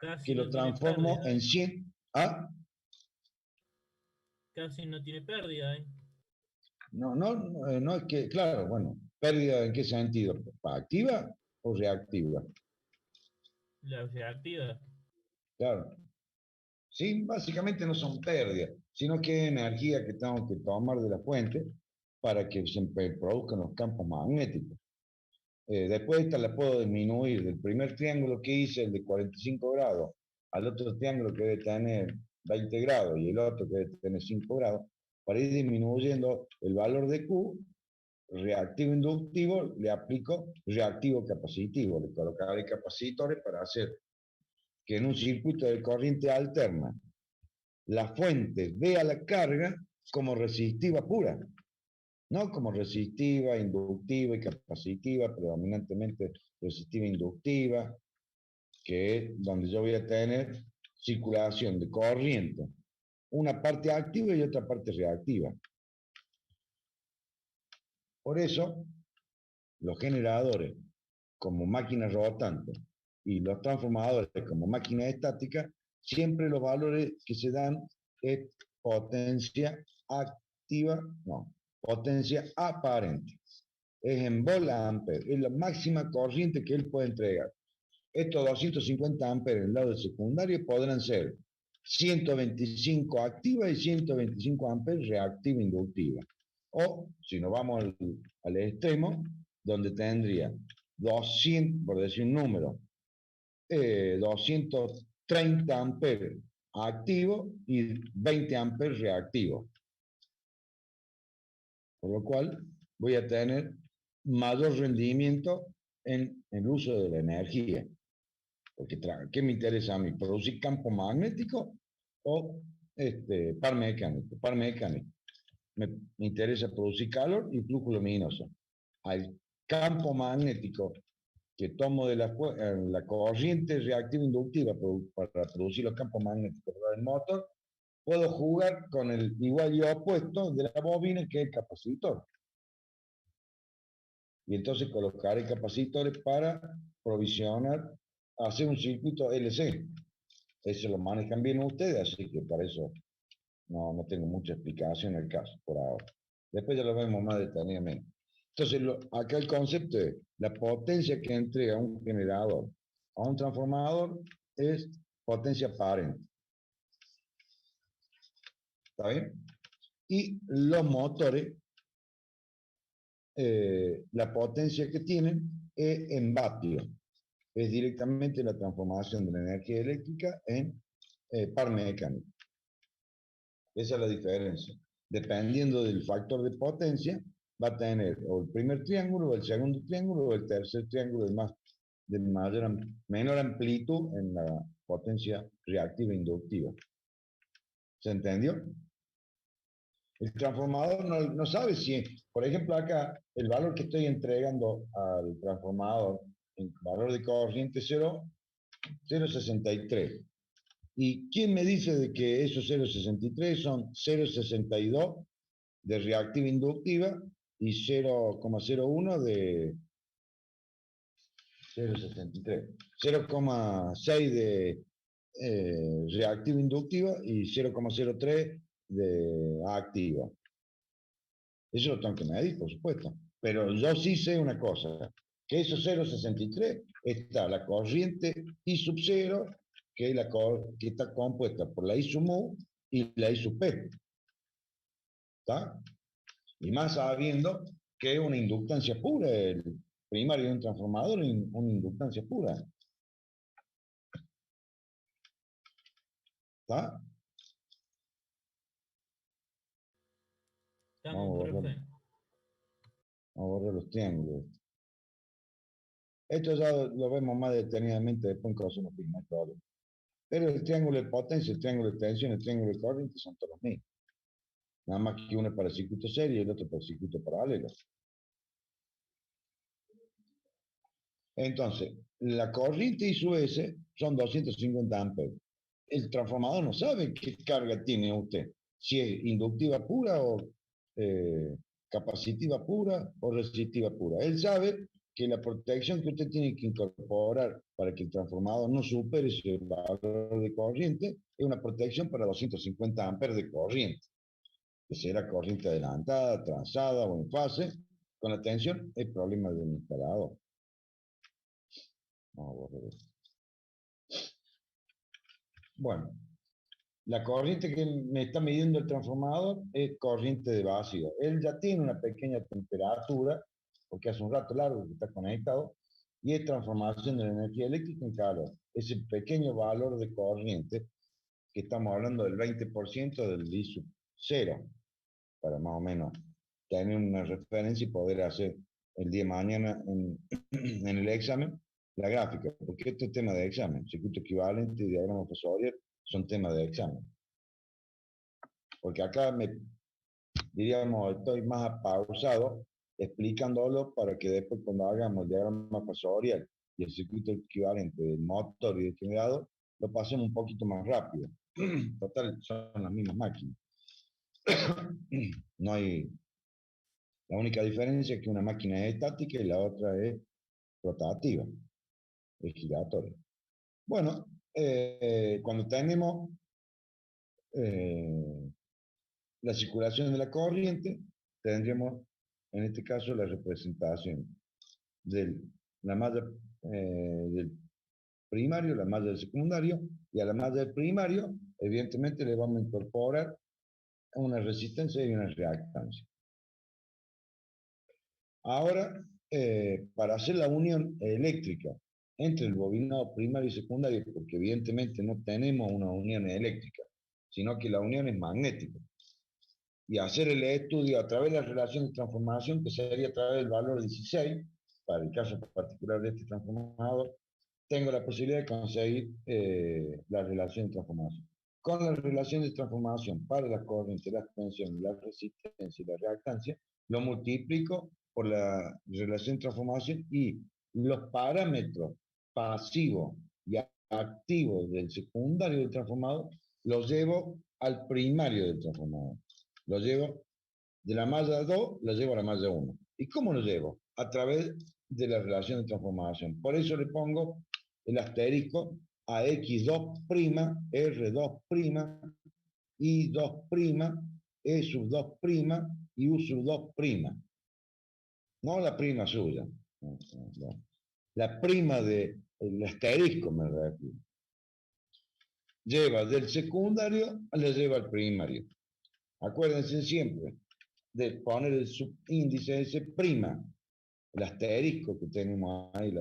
Casi que no lo tiene transformo pérdida, en 100 A. casi no tiene pérdida, ¿eh? No es que, claro, bueno, pérdida en qué sentido, activa o reactiva. La reactiva. Claro. Sí, básicamente no son pérdidas, sino que es energía que tengo que tomar de la fuente para que se produzcan los campos magnéticos. Después esta la puedo disminuir del primer triángulo que hice, el de 45 grados, al otro triángulo que debe tener 20 grados y el otro que debe tener 5 grados, para ir disminuyendo el valor de Q, reactivo inductivo, le aplico reactivo capacitivo, le colocaré capacitores para hacer que en un circuito de corriente alterna la fuente vea la carga como resistiva pura, no como resistiva, inductiva y capacitiva, predominantemente resistiva e inductiva, que es donde yo voy a tener circulación de corriente, una parte activa y otra parte reactiva. Por eso, los generadores como máquinas rotantes y los transformadores como máquinas estáticas, siempre los valores que se dan es potencia activa, no, potencia aparente. Es en bola amperes, es la máxima corriente que él puede entregar. Estos 250 amperes en el lado del secundario podrán ser 125 activa y 125 amperes reactiva inductiva. O, si nos vamos al extremo, donde tendría 200, por decir un número, 230 amperes activo y 20 amperes reactivo. Por lo cual voy a tener mayor rendimiento en el uso de la energía. Porque, ¿qué me interesa a mí? ¿Producir campo magnético o par mecánico? Par mecánico. Me interesa producir calor y flujo luminoso. Al campo magnético que tomo de la corriente reactiva inductiva para producir los campos magnéticos del motor, puedo jugar con el igual y opuesto de la bobina, que es el capacitor. Y entonces colocaré capacitores para provisionar, hacer un circuito LC. Eso lo manejan bien ustedes, así que para eso no tengo mucha explicación en el caso por ahora. Después ya lo vemos más detenidamente. Entonces, acá el concepto es la potencia que entrega un generador a un transformador es potencia aparente. ¿Está bien? Y los motores, la potencia que tienen es en vatios. Es directamente la transformación de la energía eléctrica en par mecánico. Esa es la diferencia. Dependiendo del factor de potencia, va a tener o el primer triángulo, o el segundo triángulo, o el tercer triángulo de menor amplitud en la potencia reactiva inductiva. ¿Se entendió? El transformador no sabe si, por ejemplo, acá el valor que estoy entregando al transformador, en valor de corriente 0,63. ¿Y quién me dice de que esos 0,63 son 0,62 de reactiva inductiva y 0,01 de 0,63? 0,6 de reactiva inductiva y 0,03 de activa. Eso lo tengo que medir, por supuesto. Pero yo sí sé una cosa, que esos 0,63 está la corriente I sub 0, que es que está compuesta por la I sub mu y la I sub P. ¿Está? Y más sabiendo que es una inductancia pura, el primario de un transformador es una inductancia pura. ¿Está? Estamos, profe. Vamos a borrar los triángulos. Esto ya lo vemos más detenidamente después en cosas más claro. Pero el triángulo de potencia, el triángulo de tensión, el triángulo de corriente son todos los mismos. Nada más que uno es para el circuito serie y el otro para el circuito paralelo. Entonces, la corriente I sub S son 250 amperes. El transformador no sabe qué carga tiene usted, si es inductiva pura o capacitiva pura o resistiva pura. Él sabe que la protección que usted tiene que incorporar para que el transformador no supere ese valor de corriente es una protección para 250 amperes de corriente, que será corriente adelantada, transada o en fase. Con la tensión, el problema del instalador. Vamos a borrar esto. Bueno, la corriente que me está midiendo el transformador es corriente de vacío. Él ya tiene una pequeña temperatura, porque hace un rato largo que está conectado, y es transformación de la energía eléctrica en calor. Ese pequeño valor de corriente, que estamos hablando del 20% del I sub 0, para más o menos tener una referencia y poder hacer el día de mañana en el examen la gráfica, porque este es tema de examen, circuito equivalente y diagrama Fourier son temas de examen. Porque acá diríamos, estoy más pausado explicándolo para que después cuando hagamos el diagrama Fourier y el circuito equivalente del motor y del generador, lo pasemos un poquito más rápido. Total, son las mismas máquinas. No hay... La única diferencia es que una máquina es estática y la otra es rotativa, es giratoria. Bueno, cuando tenemos la circulación de la corriente, tendríamos en este caso la representación de la malla del primario, la malla del secundario, y a la malla del primario, evidentemente le vamos a incorporar una resistencia y una reactancia. Ahora, para hacer la unión eléctrica entre el bobinado primario y secundario, porque evidentemente no tenemos una unión eléctrica, sino que la unión es magnética. Y hacer el estudio a través de la relación de transformación, que sería a través del valor 16, para el caso particular de este transformador, tengo la posibilidad de conseguir la relación de transformación. Con la relación de transformación para la corriente, la extensión, la resistencia y la reactancia, lo multiplico por la relación de transformación y los parámetros pasivos y activos del secundario del transformador los llevo al primario del transformador. Lo llevo de la malla 2, lo llevo a la malla 1. ¿Y cómo lo llevo? A través de la relación de transformación. Por eso le pongo el asterisco a X2', R2', I2', E sub 2' y U sub 2'. No la prima suya. La prima del asterisco me refiero. Lleva del secundario, le lleva al primario. Acuérdense siempre de poner el subíndice ese prima, el asterisco que tenemos ahí.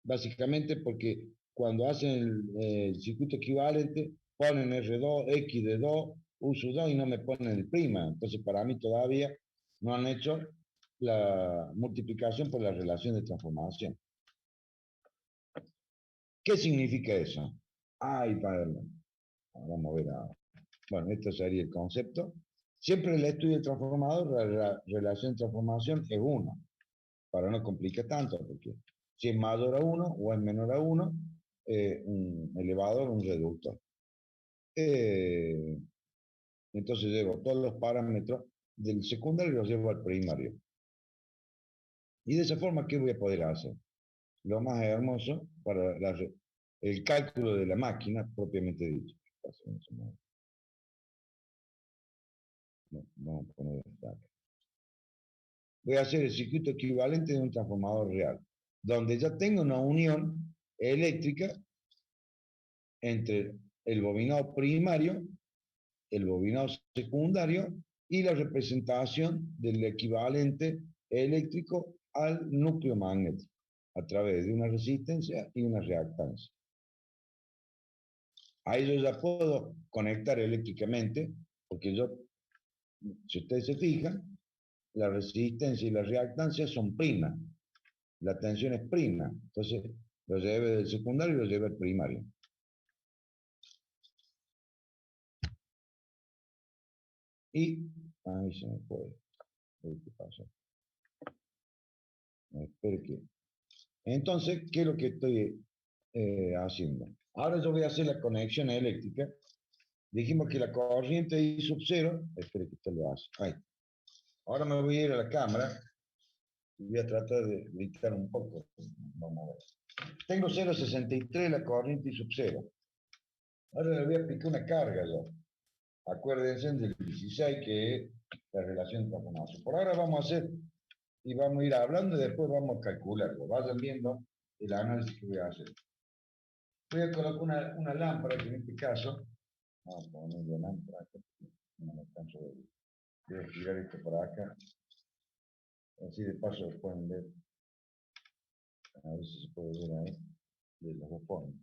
Básicamente porque cuando hacen el circuito equivalente, ponen R2, X de 2, U sub 2 y no me ponen el prima. Entonces para mí todavía no han hecho la multiplicación por la relación de transformación. ¿Qué significa eso? Ay, padre. Vamos a ver ahora. Bueno, este sería el concepto. Siempre el estudio del transformador, la relación de transformación es 1, para no complicar tanto, porque si es mayor a 1 o es menor a 1, un elevador, un reductor. Entonces llevo todos los parámetros del secundario y los llevo al primario. Y de esa forma, ¿qué voy a poder hacer? Lo más hermoso para el cálculo de la máquina, propiamente dicho. Vamos a poner esta acá. Voy a hacer el circuito equivalente de un transformador real, donde ya tengo una unión eléctrica entre el bobinado primario, el bobinado secundario y la representación del equivalente eléctrico al núcleo magnético, a través de una resistencia y una reactancia. Ahí yo ya puedo conectar eléctricamente, porque yo, si ustedes se fijan, la resistencia y la reactancia son primas. La tensión es prima. Entonces, lo lleve del secundario y lo lleve al primario. Y, ahí se me fue. ¿Qué pasó? Espero que. Entonces, ¿qué es lo que estoy haciendo? Ahora yo voy a hacer la conexión eléctrica. Dijimos que la corriente I sub 0. Espero que esto lo hace. Ahí. Ahora me voy a ir a la cámara. Y voy a tratar de gritar un poco. Vamos a ver. Tengo 0,63 la corriente I sub 0. Ahora le voy a aplicar una carga yo. Acuérdense del 16 que es la relación de transformación. Por ahora vamos a hacer y vamos a ir hablando y después vamos a calcularlo. Vayan viendo el análisis que voy a hacer. Voy a colocar una lámpara que en este caso, vamos a poner la lámpara acá, no me alcanzo a ver. Voy a girar esto por acá. Así de paso lo pueden ver. A ver si se puede ver ahí. De los dos formas.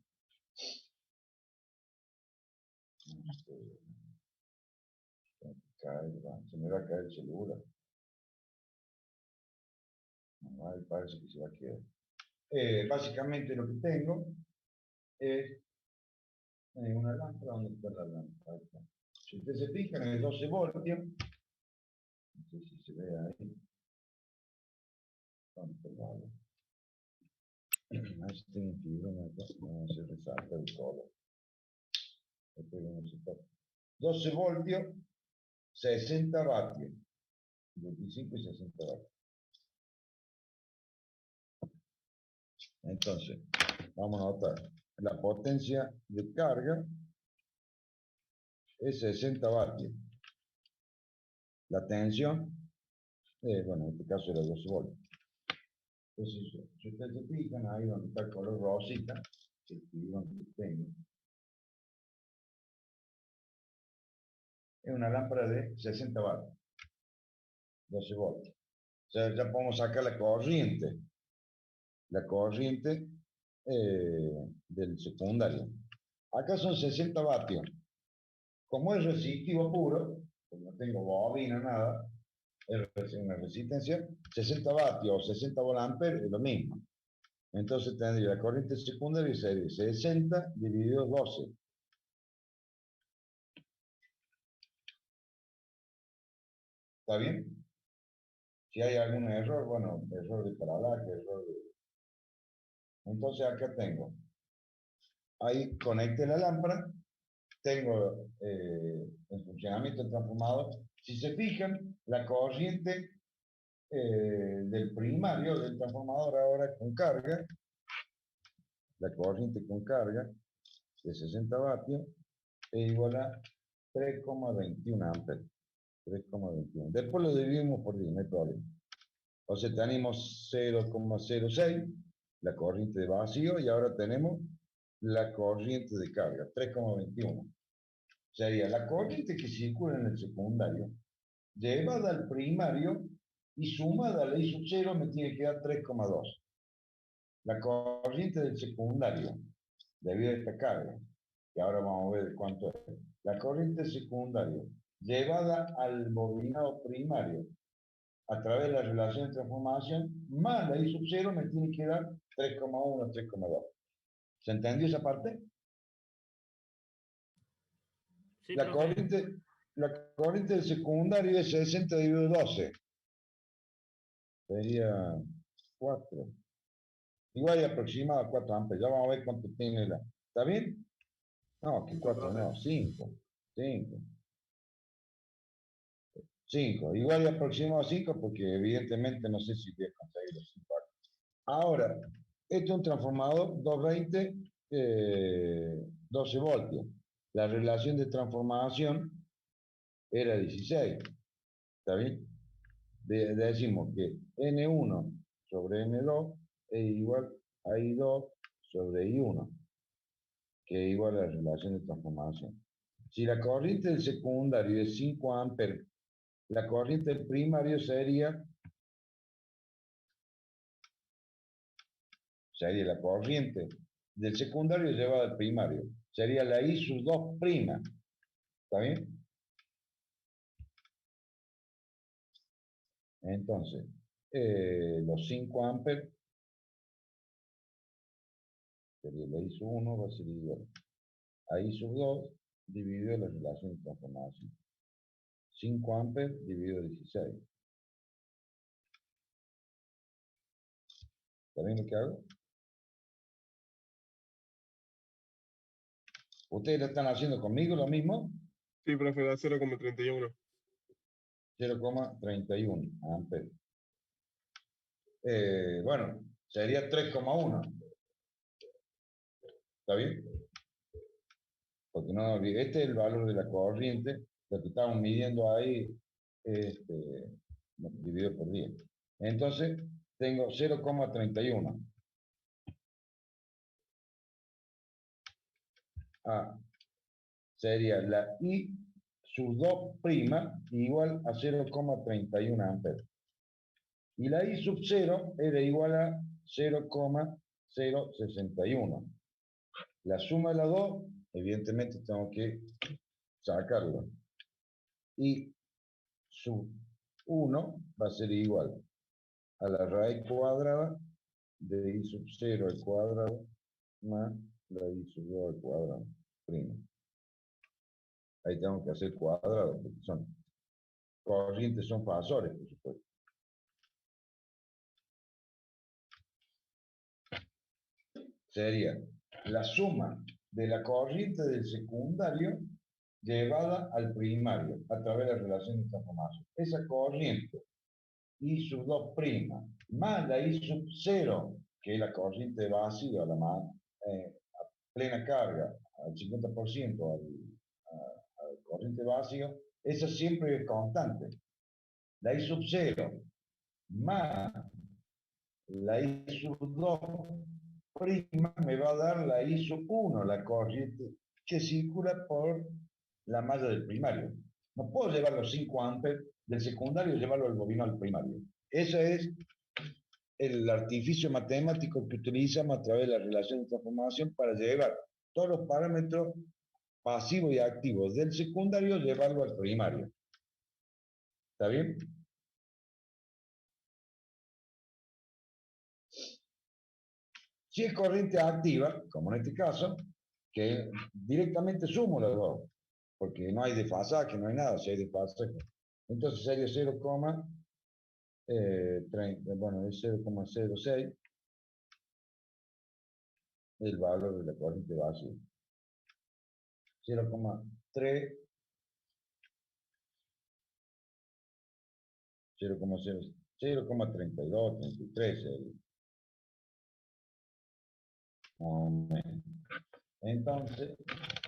Se me va a caer el celular. Ahí parece que se va a quedar. Básicamente lo que tengo es una lámpara. ¿Dónde está la lámpara? Si ustedes se fijan, en el 12 voltios, no sé si se ve ahí. Controlado. Ahí tengo un fibrón acá, no se resalta el color. 12 voltios, 60 vatios. 25 y 60 vatios. Entonces, vamos a notar, la potencia de carga es 60 vatios. La tensión, bueno, en este caso era 12 voltios. Entonces, si ustedes se fijan, ahí donde está el color rosita, el fibrón que tengo, es una lámpara de 60 vatios, 12 voltios. sea, ya podemos sacar la corriente. La corriente del secundario. Acá son 60 vatios. Como es resistivo puro, como no tengo bobina, nada, es una resistencia, 60 vatios o 60 volamperes es lo mismo. Entonces tendría la corriente secundaria sería 60 dividido 12. ¿Está bien? Si hay algún error, bueno, error de paralaje, error de... Entonces acá tengo, ahí conecte la lámpara, tengo en funcionamiento el transformador. Si se fijan, la corriente del primario del transformador ahora con carga, la corriente con carga de 60 vatios es igual a 3,21 amperes. 3,21. Después lo dividimos por 10, no hay problema. O sea, tenemos 0,06, la corriente de vacío, y ahora tenemos la corriente de carga, 3,21. Sería la corriente que circula en el secundario, llevada al primario y sumada a la I sub 0 me tiene que dar 3,2. La corriente del secundario, debido a esta carga, que ahora vamos a ver cuánto es. La corriente secundaria, llevada al bobinado primario, a través de la relación de transformación, más la I sub 0 me tiene que dar 3,1, 3,2. ¿Se entendió esa parte? Sí, La profe. corriente del secundario es 60 dividido 12. Sería 4. Igual y aproximado a 4 amperes. Ya vamos a ver cuánto tiene la... ¿Está bien? No, que 4 no, 5. 5. 5. Igual y aproximado a 5 porque evidentemente no sé si voy a conseguir los 5. Ahora, este es un transformador 220, 12 voltios. La relación de transformación era 16. ¿Está bien? Decimos que N1 sobre N2 es igual a I2 sobre I1, que es igual a la relación de transformación. Si la corriente del secundario es 5 amperes, la corriente del primario sería la corriente del secundario llevada al primario. Sería la I sub 2 prima. ¿Está bien? Entonces, los 5 amperes sería la I sub 1 va a ser igual a I sub 2 dividido la relación de transformación. 5 amperes dividido 16. ¿Está bien lo que hago? ¿Ustedes lo están haciendo conmigo lo mismo? Sí, profe, da 0,31. 0,31 amperes. Bueno, sería 3,1. ¿Está bien? Porque no, este es el valor de la corriente, lo que estamos midiendo ahí, dividido por 10. Entonces, tengo 0,31. Sería la I sub 2 prima igual a 0,31 amperes. Y la I sub 0 era igual a 0,061. La suma de las dos, evidentemente tengo que sacarla. Y sub 1 va a ser igual a la raíz cuadrada de I sub 0 al cuadrado más la I sub 2 al cuadrado, prima. Ahí tengo que hacer cuadrado, porque son corrientes, son fasores, por supuesto. Sería la suma de la corriente del secundario llevada al primario a través de la relación de transformación. Esa corriente I sub 2 prima más la I sub 0, que es la corriente vacía, a plena carga, al 50% al corriente vacío, esa siempre es constante. La I sub 0 más la I sub 2 prima me va a dar la I sub 1, la corriente que circula por la malla del primario. No puedo llevar los 5 amperes del secundario y llevarlo al bobino al primario. Ese es el artificio matemático que utilizamos a través de la relación de transformación para llevar todos los parámetros pasivos y activos del secundario, llevarlo al primario. ¿Está bien? Si es corriente activa, como en este caso, que directamente sumo los dos, porque no hay desfasaje, no hay nada, si hay desfasaje. Entonces sería 0,30, bueno, es 0,06 el valor de la corriente básica. 0,3, 0,32, 33. Entonces,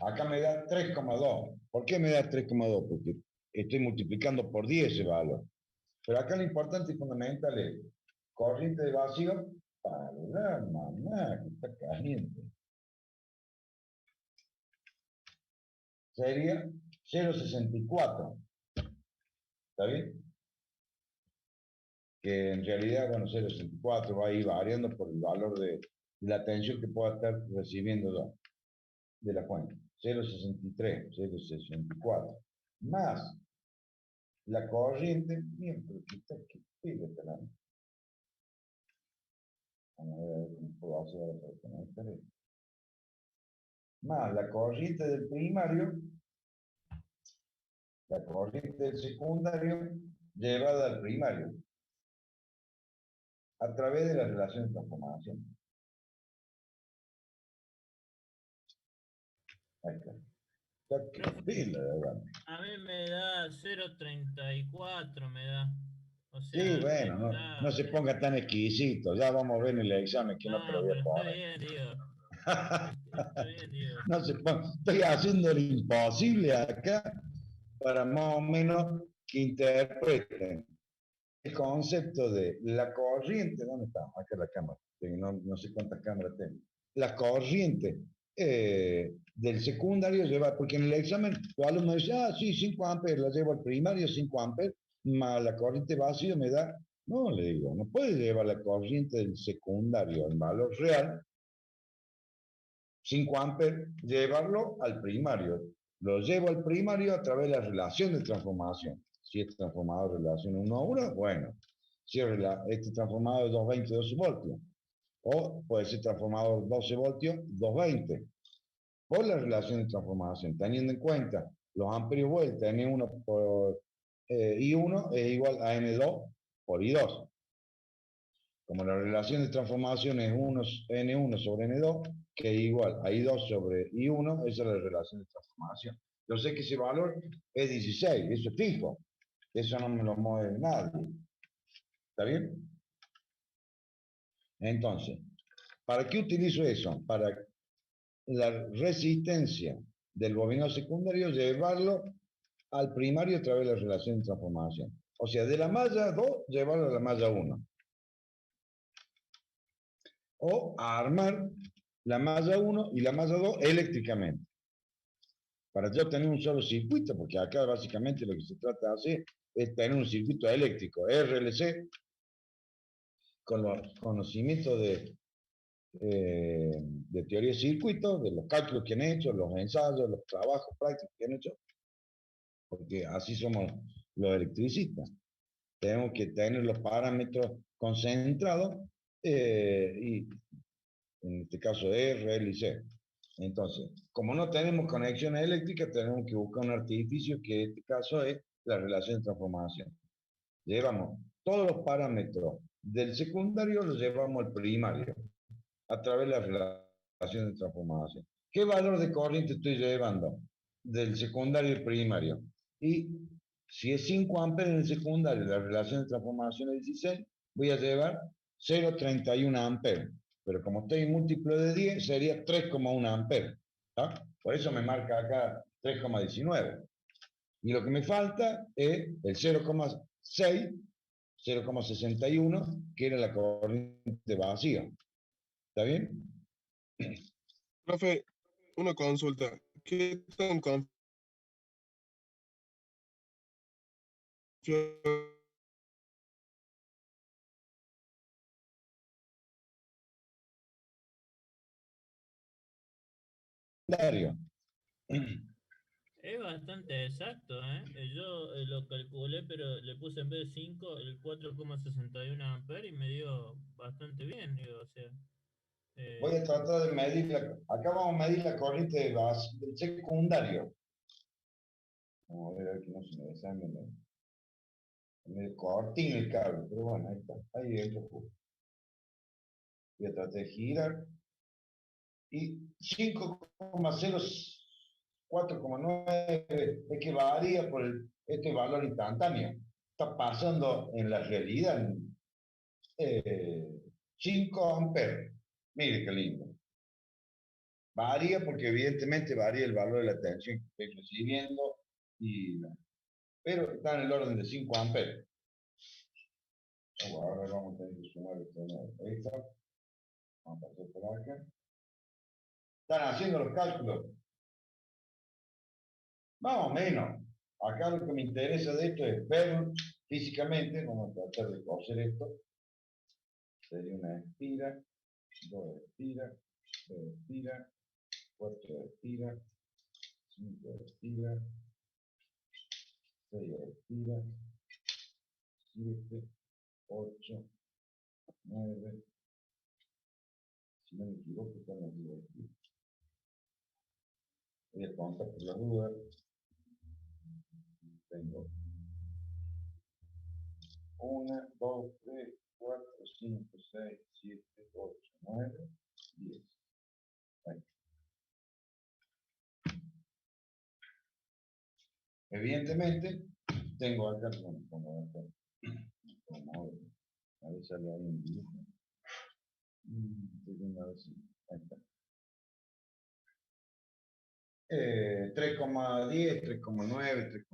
acá me da 3,2. ¿Por qué me da 3,2? Porque estoy multiplicando por 10 ese valor. Pero acá lo importante y fundamental es corriente de vacío para la mamá que está caliente. Sería 0,64. ¿Está bien? Que en realidad, bueno, 0,64 va a ir variando por el valor de la tensión que pueda estar recibiendo yo de la fuente. 0,63, 0,64. Más la corriente, bien, pero que pídete la. Vamos a ver cómo puedo hacer ahora para conectar esto. Más la corriente del primario, la corriente del secundario llevada al primario a través de la relación de transformación. Ahí está. Está que pila, de verdad. A mí me da 0,34, me da. O Sí, sea, bueno, no se ponga tan exquisito. Ya vamos a ver en el examen que no te lo voy a pero está poner. bien, digo. Está bien, digo. No se ponga. Estoy haciendo lo imposible acá para más o menos que interpreten el concepto de la corriente. ¿Dónde está? Acá la cámara. No sé cuántas cámaras tengo. La corriente del secundario lleva, porque en el examen los alumnos dicen, ah, sí, 5 amperes, la llevo al primario, 5 amperes, más la corriente vacío me da. No, le digo, no puede llevar la corriente del secundario en valor real, 5 amperes, llevarlo al primario. Lo llevo al primario a través de la relación de transformación. Si este transformador relación 1 a 1, bueno. Si este transformador es 220, 12 voltios. O puede ser transformador 12 voltios, 220. Por la relación de transformación, teniendo en cuenta los amperios vuelta, N1 por I1 es igual a N2 por I2. Como la relación de transformación es N1 sobre N2, que es igual a I2 sobre I1, esa es la relación de transformación. Yo sé que ese valor es 16, eso es fijo. Eso no me lo mueve nadie. ¿Está bien? Entonces, ¿para qué utilizo eso? Para la resistencia del bobinado secundario, llevarlo al primario a través de la relación de transformación. O sea, de la malla 2, llevarlo a la malla 1. O a armar la malla 1 y la malla 2 eléctricamente. Para yo tener un solo circuito, porque acá básicamente lo que se trata de hacer es tener un circuito eléctrico RLC con los conocimientos de teoría de circuitos, de los cálculos que han hecho, los ensayos, los trabajos prácticos que han hecho, porque así somos los electricistas. Tenemos que tener los parámetros concentrados y en este caso R, L y C. Entonces, como no tenemos conexiones eléctricas, tenemos que buscar un artificio que en este caso es la relación de transformación. Llevamos todos los parámetros del secundario, los llevamos al primario a través de la relación de transformación. ¿Qué valor de corriente estoy llevando del secundario al primario? Y si es 5 amperes en el secundario, la relación de transformación es 16, voy a llevar 0,31 amperes. Pero como estoy en múltiplo de 10, sería 3,1 amperes. ¿Ah? Por eso me marca acá 3,19. Y lo que me falta es el 0,6, 0,61, que era la corriente vacía. ¿Está bien? Profe, una consulta. ¿Qué tan confiado secundario. Es bastante exacto, ¿eh? Yo lo calculé, pero le puse en vez de 5 el 4,61 amperes y me dio bastante bien, digo, o sea. Voy a tratar de medir acá vamos a medir la corriente del secundario. Vamos a ver aquí no se me desangre medio cortín el cable, pero bueno, ahí está. Ahí entra justo. Voy a tratar de girar. Y 5,04,9 es que varía por este valor instantáneo. Está pasando en la realidad 5 amperes. Mire qué lindo. Varía porque evidentemente varía el valor de la tensión que estoy recibiendo, pero está en el orden de 5 amperes. Ahora vamos a tener que sumar esto de nuevo. Ahí está. Vamos a pasar por acá. Están haciendo los cálculos. Más o menos. Acá lo que me interesa de esto es ver físicamente, vamos a tratar de coser esto. Sería una espira, 2 espiras, 3 espiras, 4 espiras, 5 espiras, 6 espiras, 7, 8, 9, si no me equivoco, están las 10 espiras. Voy a contar por las dudas. Tengo 1, 2, 3, 4, 5, 6, 7, 8, 9, 10. Ahí. Evidentemente, tengo acá, como acá, a ver, sale ahí un dibujo. A ver si, ahí está. 3,10, 3,9, 3,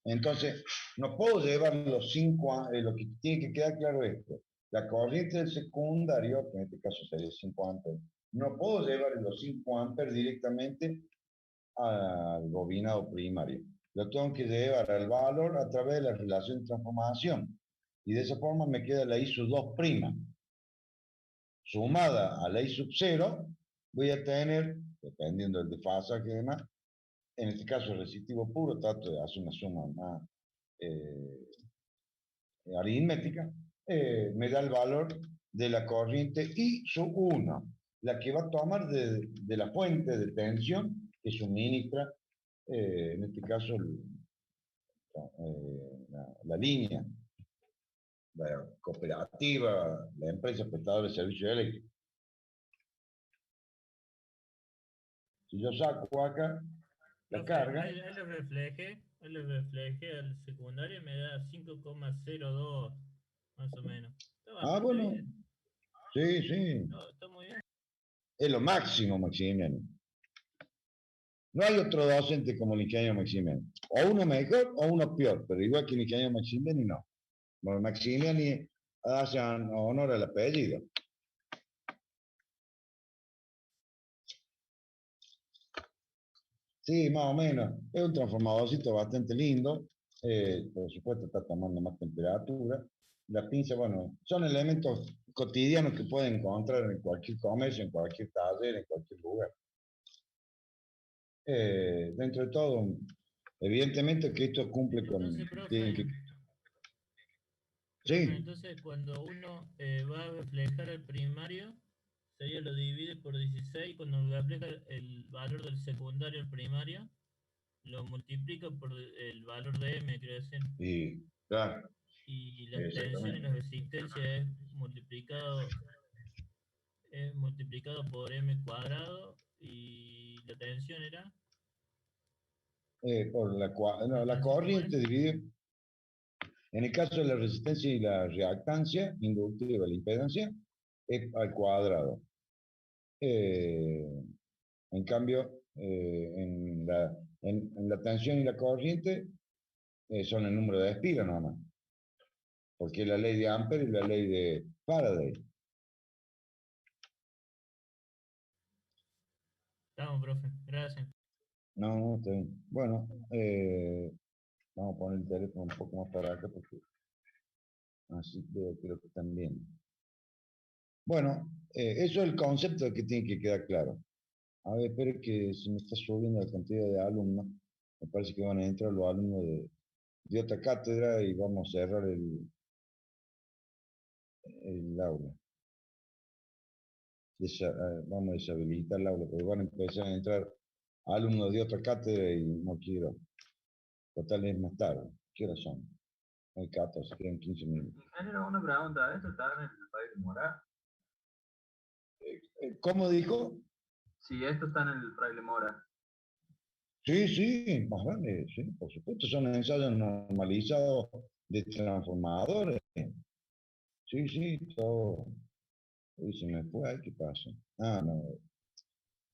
entonces, no puedo llevar los 5, lo que tiene que quedar claro es esto. La corriente del secundario, que en este caso sería 5 amperes, no puedo llevar los 5 amperes directamente al bobinado primario. Lo tengo que llevar al valor a través de la relación de transformación. Y de esa forma me queda la I sub 2 prima. Sumada a la I sub 0, voy a tener, dependiendo del desfasaje y demás, en este caso el resistivo puro, trato de hacer una suma más aritmética, me da el valor de la corriente I sub 1, la que va a tomar de la fuente de tensión que suministra, en este caso, la línea, la cooperativa, la empresa prestadora de servicios eléctricos. Si yo saco acá la Profe, carga, ahí lo reflejé al secundario y me da 5,02 más o menos. Está bastante bueno, bien. sí, sí, Está muy bien. es lo máximo, Maximiliano. No hay otro docente como el ingeniero Maximiliano. O uno mejor o uno peor, pero igual que el ingeniero Maximiliano, no. Bueno, Maximiliano hace honor al apellido. Sí, más o menos. Es un transformadorcito bastante lindo. Por supuesto, está tomando más temperatura. La pinza, bueno, son elementos cotidianos que pueden encontrar en cualquier comercio, en cualquier taller, en cualquier lugar. Dentro de todo, evidentemente que esto cumple con... Entonces, profe, Sí, entonces cuando uno va a reflejar el primario, sería lo divide por 16, cuando refleja el valor del secundario al primario, lo multiplica por el valor de M, quiero decir. sí, claro, Y la tensión y exactamente. la resistencia es multiplicado por M cuadrado, y la tensión era, Por ¿la la tensión cómo es? corriente divide, en el caso de la resistencia y la reactancia inductiva, la impedancia, es al cuadrado. Eh, en cambio, en la tensión y la corriente son el número de espiras nada más, porque es la ley de Ampere y la ley de Faraday. Estamos, profe, gracias. No, no, está bien. Bueno, vamos a poner el teléfono un poco más para acá porque así creo que están bien. Bueno, eso es el concepto que tiene que quedar claro. A ver, espere que se me está subiendo la cantidad de alumnos. Me parece que van a entrar los alumnos de otra cátedra y vamos a cerrar el aula. Vamos a deshabilitar el aula, porque van a empezar a entrar alumnos de otra cátedra y no quiero. Total es más tarde. ¿Qué horas son? Hay 14, quedan 15 minutos. Ingeniero, una pregunta, ¿eso está en el fraile Mora? ¿Cómo dijo? Sí, esto está en el fraile Mora. Sí, sí, más vale, sí, por supuesto, son ensayos normalizados de transformadores. Sí, sí, todo. Uy, se me fue, ay, ¿qué pasa? Ah, no.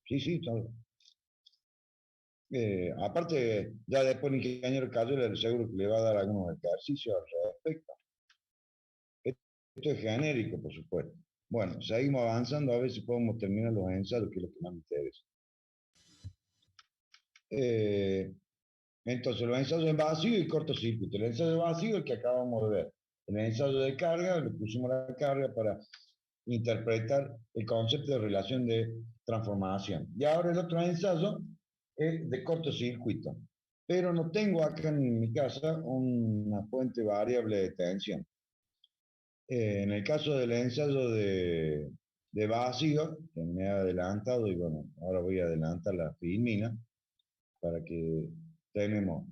Sí, sí, todo. Aparte, ya después ni que año cayó, le seguro que le va a dar algunos ejercicios al respecto. Esto es genérico, por supuesto. Bueno, seguimos avanzando, a ver si podemos terminar los ensayos, que es lo que más me interesa. Entonces, los ensayos en vacío y cortocircuito. El ensayo vacío es el que acabamos de ver. En el ensayo de carga, le pusimos la carga para interpretar el concepto de relación de transformación. Y ahora el otro ensayo es de cortocircuito. Pero no tengo acá en mi casa una fuente variable de tensión. En el caso del ensayo de vacío, que me ha adelantado, y bueno, ahora voy a adelantar la filmina, para que tenemos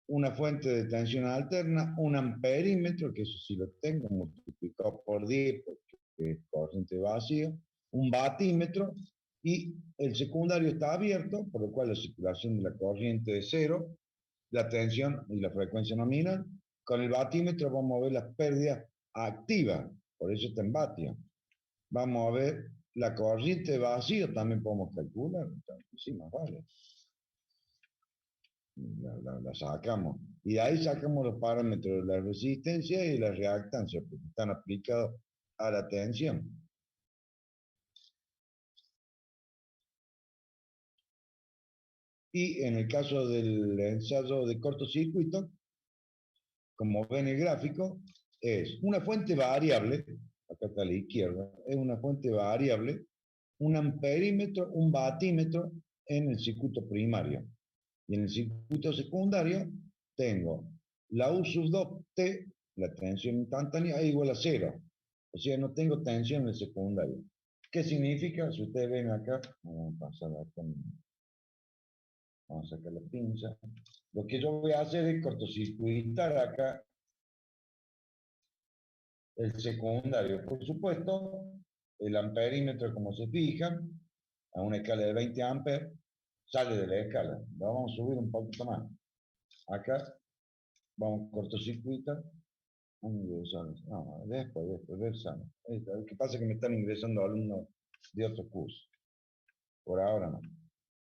una fuente de tensión alterna, un amperímetro, que eso sí lo tengo, multiplicado por 10, porque es corriente vacío, un batímetro, y el secundario está abierto, por lo cual la circulación de la corriente es cero, la tensión y la frecuencia nominal. Con el batímetro vamos a ver las pérdidas activas, por eso está en vatio. Vamos a ver la corriente vacío, también podemos calcular, sí, más vale. La sacamos. Y de ahí sacamos los parámetros de la resistencia y la reactancia, porque están aplicados a la tensión. Y en el caso del ensayo de cortocircuito, como ven en el gráfico, es una fuente variable, acá está a la izquierda, es una fuente variable, un amperímetro, un batímetro en el circuito primario. Y en el circuito secundario tengo la U sub 2T, la tensión instantánea, es igual a 0. O sea, no tengo tensión en el secundario. ¿Qué significa? Si ustedes ven acá, vamos a pasar acá, vamos a sacar la pinza. Lo que yo voy a hacer es cortocircuitar acá el secundario. Por supuesto, el amperímetro, como se fijan, a una escala de 20 amperes, sale de la escala. Lo vamos a subir un poquito más. Acá vamos a cortocircuitar. No, después, sano. Lo que pasa es que me están ingresando alumnos de otro curso. Por ahora no.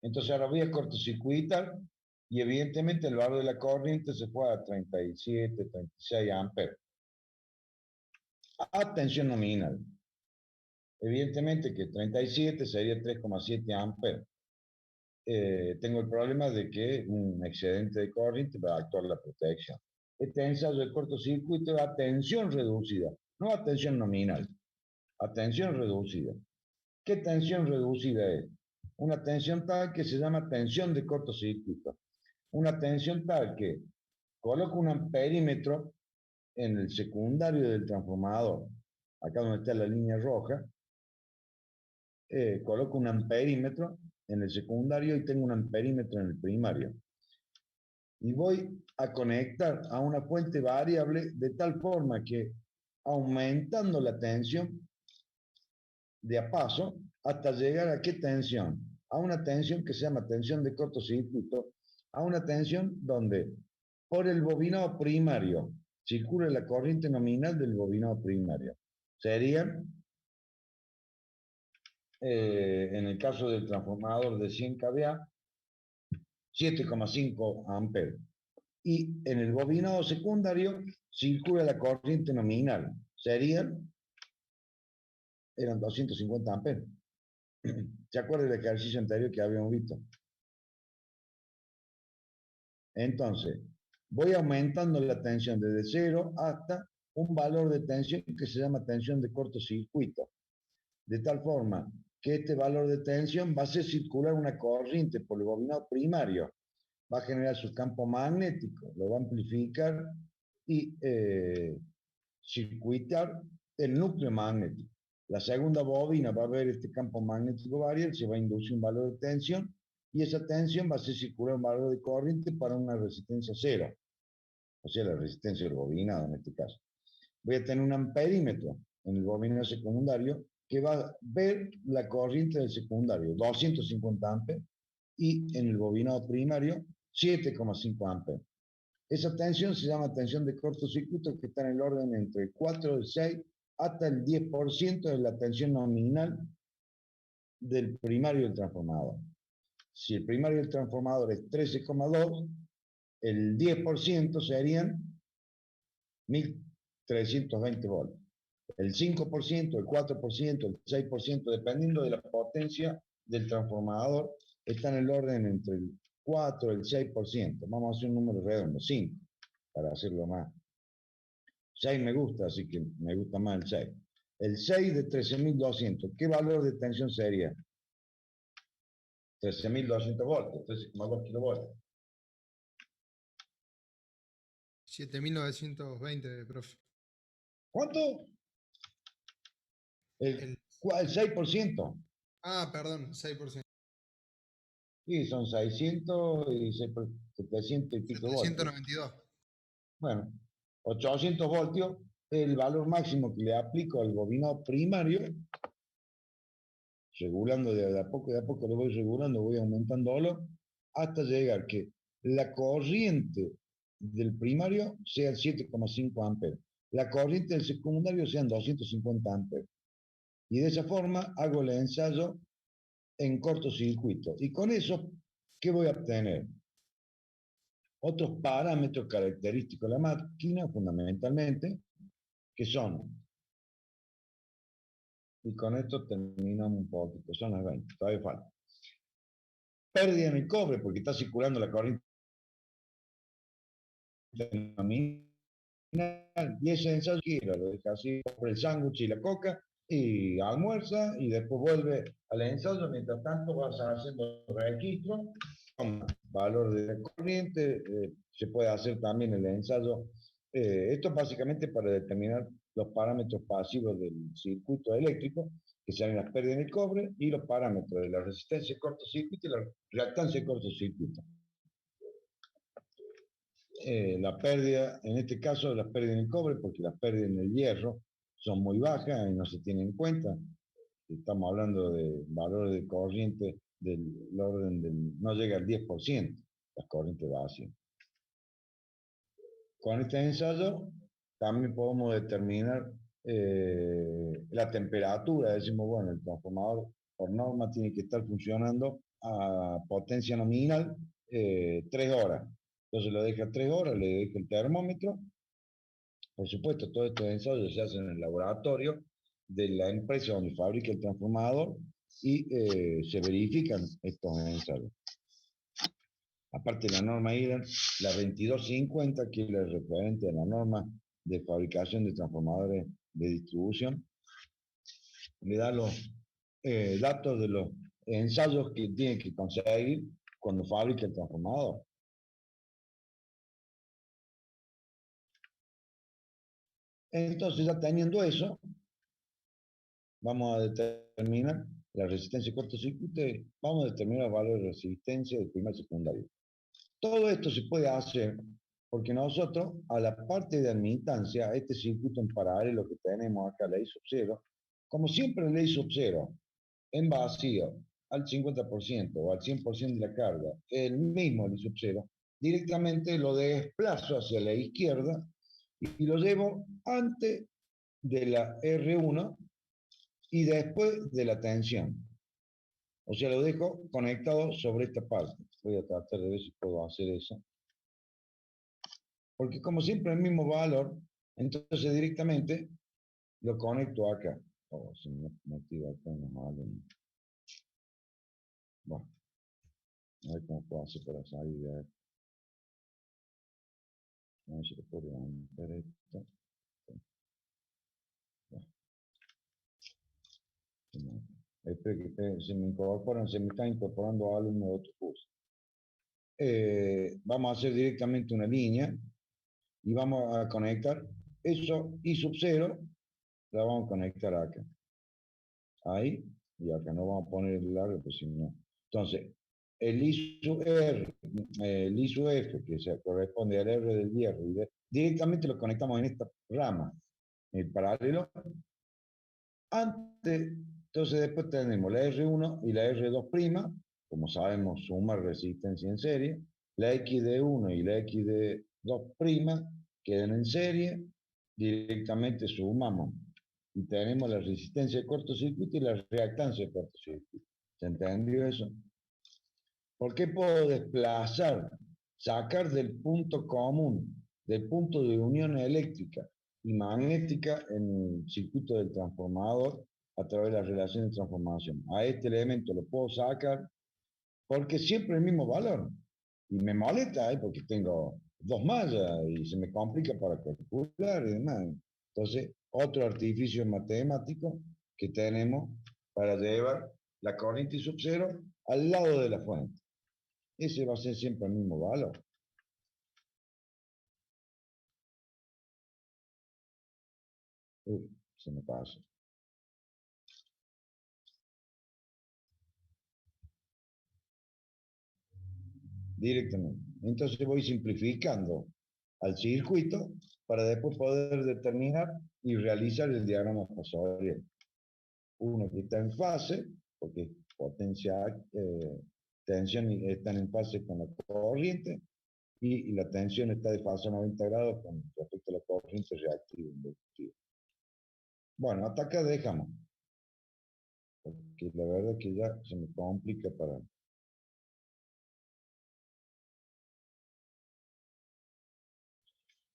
Entonces ahora voy a cortocircuitar y evidentemente el valor de la corriente se fue a 37, 36 amperes. A tensión nominal. Evidentemente que 37 sería 3,7 amperes. Tengo el problema de que un excedente de corriente va a actuar la protección. Este ensayo de cortocircuito a tensión reducida, no a tensión nominal, a tensión reducida. ¿Qué tensión reducida es? Una tensión tal que se llama tensión de cortocircuito. Una tensión tal que coloco un amperímetro en el secundario del transformador, acá donde está la línea roja, coloco un amperímetro en el secundario y tengo un amperímetro en el primario. Y voy a conectar a una fuente variable de tal forma que aumentando la tensión de a paso hasta llegar a qué tensión? A una tensión que se llama tensión de cortocircuito, a una tensión donde por el bobinado primario circula la corriente nominal del bobinado primario. Serían, en el caso del transformador de 100 kVA, 7,5 amperes. Y en el bobinado secundario circula la corriente nominal. Eran 250 amperes. ¿Se acuerdan del ejercicio anterior que habíamos visto? Entonces, voy aumentando la tensión desde 0 hasta un valor de tensión que se llama tensión de cortocircuito. De tal forma que este valor de tensión va a hacer circular una corriente por el bobinado primario, va a generar su campo magnético, lo va a amplificar y circuitar el núcleo magnético. La segunda bobina va a ver este campo magnético variar, se va a inducir un valor de tensión y esa tensión va a hacer circular un valor de corriente para una resistencia cero, o sea, la resistencia del bobinado en este caso. Voy a tener un amperímetro en el bobinado secundario que va a ver la corriente del secundario, 250 amperes, y en el bobinado primario, 7,5 amperes. Esa tensión se llama tensión de cortocircuito, que está en el orden entre el 4, el 6, hasta el 10% de la tensión nominal del primario del transformador. Si el primario del transformador es 13,2, el 10% serían 1320 voltios. El 5%, el 4%, el 6%, dependiendo de la potencia del transformador, está en el orden entre el 4 y el 6%. Vamos a hacer un número redondo, 5, para hacerlo más. 6 me gusta, así que me gusta más el 6. El 6 de 13.200, ¿qué valor de tensión sería? 13.200 voltios, 13,2 kilovoltios. 7.920, profe. ¿Cuánto? El 6%. Ah, perdón, 6%. Sí, son 600 y 700 y pico voltios. 792. Bueno, 800 voltios, el valor máximo que le aplico al bobinado primario, regulando de a poco lo voy regulando, voy aumentándolo, hasta llegar que la corriente del primario sea 7,5 amperes, la corriente del secundario sean 250 amperes. Y de esa forma hago el ensayo en cortocircuito. Y con eso, ¿qué voy a obtener? Otros parámetros característicos de la máquina, fundamentalmente, que son, y con esto terminamos un poquito, son las 20, todavía falta. Pérdida en el cobre, porque está circulando la corriente nominal, y ese ensayo lo deja así por el sándwich y la coca, y almuerza, y después vuelve al ensayo, mientras tanto vas haciendo registro, con valor de la corriente, se puede hacer también el ensayo. Esto básicamente para determinar los parámetros pasivos del circuito eléctrico, que sean las pérdidas en el cobre, y los parámetros de la resistencia de cortocircuito y la reactancia de cortocircuito. La pérdida, en este caso, las pérdidas en el cobre, porque las pérdidas en el hierro son muy bajas y no se tienen en cuenta. Estamos hablando de valores de corriente del orden del, no llega al 10%, las corrientes vacías. Con este ensayo también podemos determinar la temperatura. Decimos, bueno, el transformador por norma tiene que estar funcionando a potencia nominal 3 horas. Entonces lo deja 3 horas, le deja el termómetro. Por supuesto, todos estos ensayos se hacen en el laboratorio de la empresa donde fabrica el transformador y se verifican estos ensayos. Aparte de la norma IDER, la 2250, que es la referente a la norma de fabricación de transformadores de distribución, le da los datos de los ensayos que tiene que conseguir cuando fabrica el transformador. Entonces, ya teniendo eso, vamos a determinar la resistencia de cortocircuito, vamos a determinar el valor de resistencia del primer secundario. Todo esto se puede hacer porque nosotros, a la parte de admitancia, este circuito en paralelo que tenemos acá, la I sub 0, como siempre la I sub 0, en vacío, al 50% o al 100% de la carga, el mismo I sub 0, directamente lo desplazo hacia la izquierda y lo llevo antes de la R1 y después de la tensión. O sea, lo dejo conectado sobre esta parte. Voy a tratar de ver si puedo hacer eso. Porque como siempre el mismo valor, entonces directamente lo conecto acá. Oh, se me activa acá bueno, a ver cómo puedo hacer para salir de ahí. A ver si lo puedo romper esto. Bueno. Espero que se me están incorporando alumnos de otro curso. Vamos a hacer directamente una línea y vamos a conectar eso y sub 0, la vamos a conectar acá. Ahí, y acá no vamos a poner el largo, pues si no. Entonces, el I sub R, el I sub F, que se corresponde al R del hierro, directamente lo conectamos en esta rama, en el paralelo. Antes, entonces después tenemos la R1 y la R2', como sabemos, suma resistencia en serie. La XD1 y la XD2' quedan en serie, directamente sumamos y tenemos la resistencia de cortocircuito y la reactancia de cortocircuito. ¿Se entendió eso? ¿Por qué puedo desplazar, sacar del punto común, del punto de unión eléctrica y magnética en el circuito del transformador a través de la relación de transformación? A este elemento lo puedo sacar porque siempre el mismo valor. Y me molesta, porque tengo dos mallas y se me complica para calcular y demás. Entonces, otro artificio matemático que tenemos para llevar la corriente sub 0 al lado de la fuente. Ese va a ser siempre el mismo valor. Se me pasa. Directamente. Entonces voy simplificando al circuito para después poder determinar y realizar el diagrama fasorial. Uno que está en fase, porque potencia, tensión están en fase con la corriente, y la tensión está de fase a 90 grados con respecto a la corriente reactiva inductiva. Bueno, hasta acá dejamos. Porque la verdad es que ya se me complica para...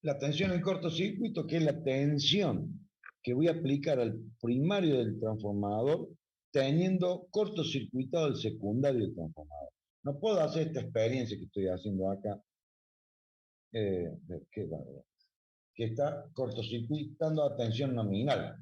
La tensión en cortocircuito, que es la tensión que voy a aplicar al primario del transformador teniendo cortocircuitado el secundario del transformador. No puedo hacer esta experiencia que estoy haciendo acá, que está cortocircuitando a tensión nominal.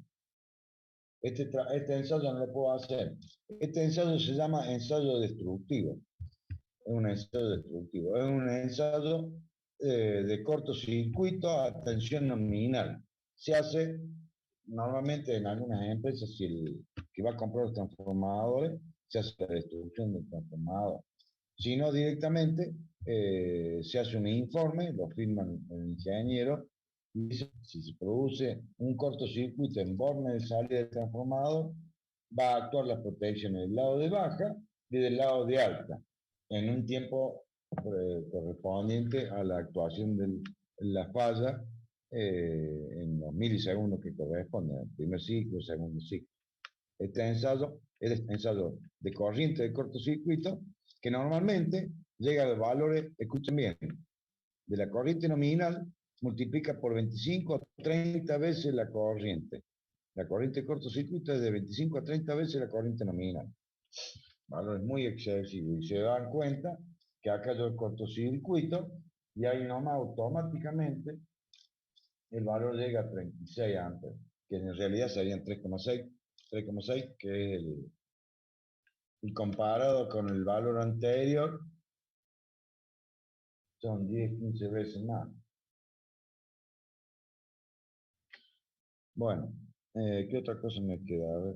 Este ensayo no lo puedo hacer. Este ensayo se llama ensayo destructivo. Es un ensayo destructivo. Es un ensayo de cortocircuito a tensión nominal. Se hace normalmente en algunas empresas, si el que va a comprar los transformadores, se hace la destrucción del transformador. Si no, directamente se hace un informe, lo firma el ingeniero, y dice, si se produce un cortocircuito en borne de salida del transformador, va a actuar la protección del lado de baja y del lado de alta, en un tiempo correspondiente a la actuación de la falla en los milisegundos que corresponden al primer ciclo, segundo ciclo. Este ensayo es el ensayo de corriente de cortocircuito que normalmente llega a valores, escuchen bien, de la corriente nominal multiplica por 25 o 30 veces la corriente. La corriente de cortocircuito es de 25 a 30 veces la corriente nominal. Valores muy excesivos. Y se dan cuenta que acá yo el cortocircuito y ahí nomás automáticamente el valor llega a 36 amperes, que en realidad serían 3,6, que es y comparado con el valor anterior, son 10, 15 veces más. Bueno, ¿qué otra cosa me queda? A ver.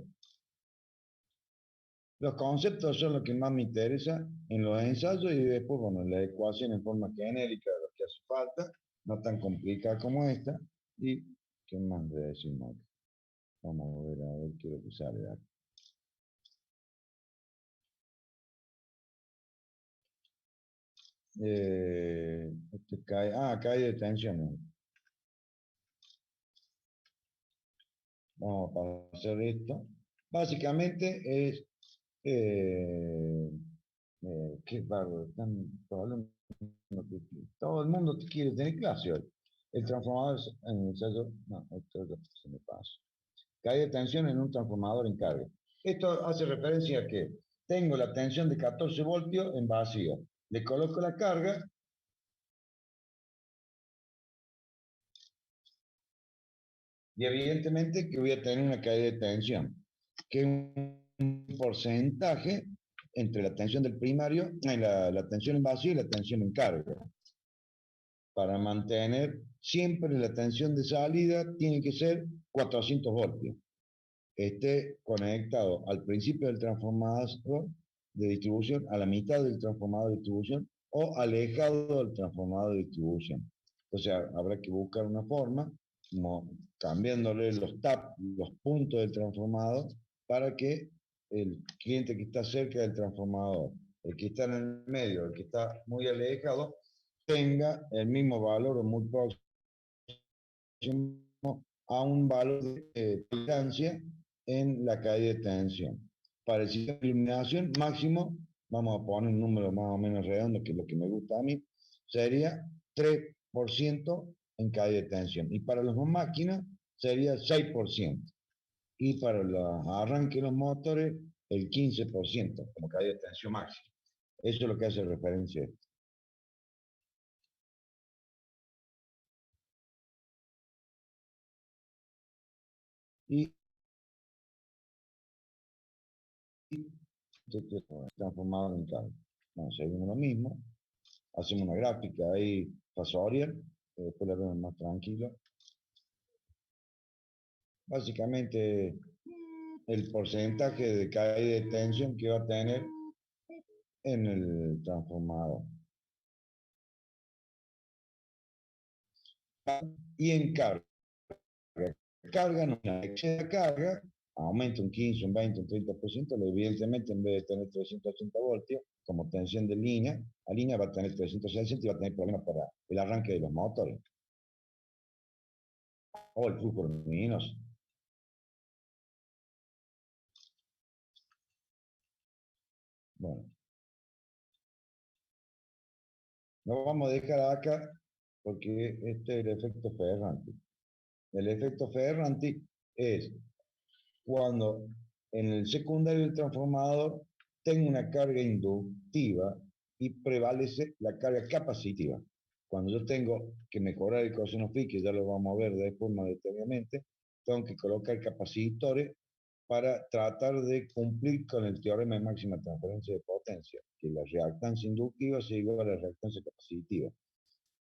Los conceptos son lo que más me interesa en los ensayos y después, bueno, la ecuación en forma genérica de lo que hace falta, no tan complicada como esta. ¿Y qué más de decir, Marco? Vamos a ver qué es lo que sale de aquí. Cae de tensión. Vamos a hacer esto. Básicamente es qué bárbaro, todo el mundo te quiere tener clase hoy. El transformador en el ensayo, no, esto se me pasa. Cae de tensión en un transformador en carga. Esto hace referencia a que tengo la tensión de 14 voltios en vacío. Le coloco la carga. Y evidentemente que voy a tener una caída de tensión, que es porcentaje entre la tensión del primario, la tensión en vacío y la tensión en carga. Para mantener siempre la tensión de salida tiene que ser 400 voltios. Esté conectado al principio del transformador de distribución, a la mitad del transformador de distribución o alejado del transformador de distribución. Entonces habrá que buscar una forma, como cambiándole los puntos del transformador para que el cliente que está cerca del transformador, el que está en el medio, el que está muy alejado, tenga el mismo valor o muy próximo a un valor de tolerancia en la caída de tensión. Para el sistema de iluminación máximo, vamos a poner un número más o menos redondo, que es lo que me gusta a mí, sería 3% en caída de tensión. Y para las máquinas sería 6%. Y para los arranques de los motores, el 15% como caída de tensión máxima. Eso es lo que hace referencia a esto. Y transformado en carga. Bueno, seguimos lo mismo. Hacemos una gráfica ahí fasorial, después la vemos más tranquilo. Básicamente, el porcentaje de caída de tensión que va a tener en el transformador. Y en carga. Carga no excede carga, aumenta un 15, un 20, un 30%, evidentemente en vez de tener 380 voltios como tensión de línea, la línea va a tener 360 y va a tener problemas para el arranque de los motores o el flujo luminoso. Bueno, lo vamos a dejar acá porque este es el efecto Ferranti. El efecto Ferranti es cuando en el secundario del transformador tengo una carga inductiva y prevalece la carga capacitiva. Cuando yo tengo que mejorar el coseno phi, que ya lo vamos a ver después más detenidamente, tengo que colocar capacitores para tratar de cumplir con el teorema de máxima transferencia de potencia, que la reactancia inductiva sea igual a la reactancia capacitiva.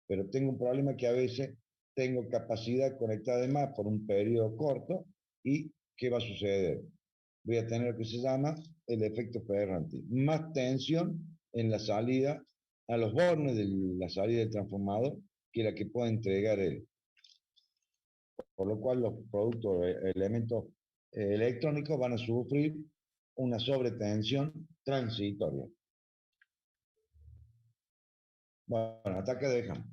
Pero tengo un problema que a veces tengo capacidad conectada de más por un periodo corto y ¿qué va a suceder? Voy a tener lo que se llama el efecto Ferranti. Más tensión en la salida, a los bornes de la salida del transformador, que la que pueda entregar él. Por lo cual los productos, elementos electrónicos van a sufrir una sobretensión transitoria. Bueno, hasta que dejamos.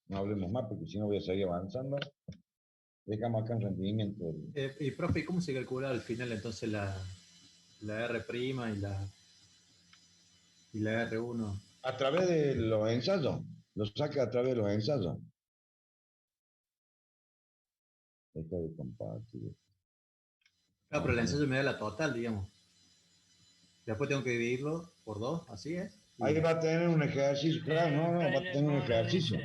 No hablemos más porque si no voy a seguir avanzando. Dejamos acá en rendimiento. Y profe, ¿cómo se calcula al final entonces la R' y la R1? A través de los ensayos. Lo saca a través de los ensayos. Esto de compartir. Claro, pero el ensayo me da la total, digamos. Después tengo que dividirlo por 2, así es. Ahí va a tener un ejercicio, claro, no, va a tener un ejercicio.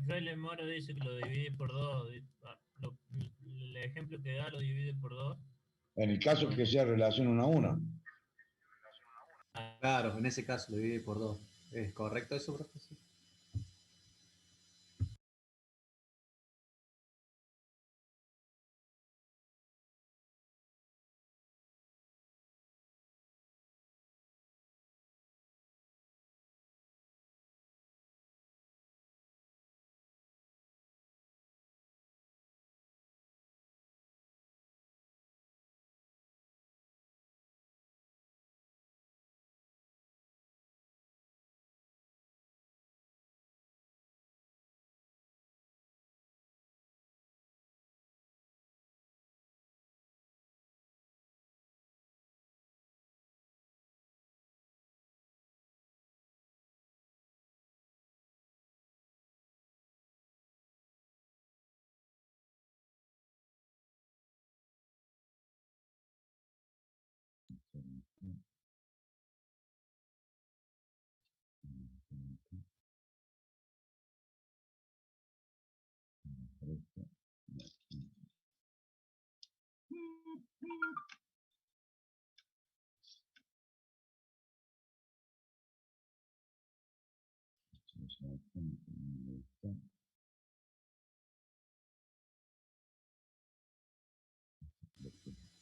Fraile Mora dice que lo divide por 2. El ejemplo que da lo divide por 2. En el caso que sea relación 1 a 1. Claro, en ese caso lo divide por 2. ¿Es correcto eso, profe? Sí.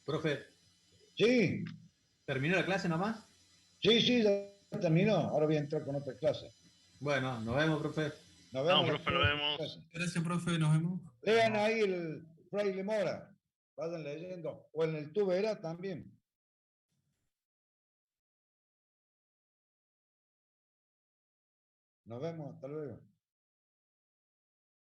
Profe, Sí, ¿terminó la clase nomás? sí, ya terminó. Ahora voy a entrar con otra clase. Bueno, nos vemos, profe. Nos No, vemos. en la profe, nos próxima vemos. clase. Gracias, profe, nos vemos. Lean ahí el Fraile Mora. Vayan leyendo. O en el Tubera también. Nos vemos. Hasta luego.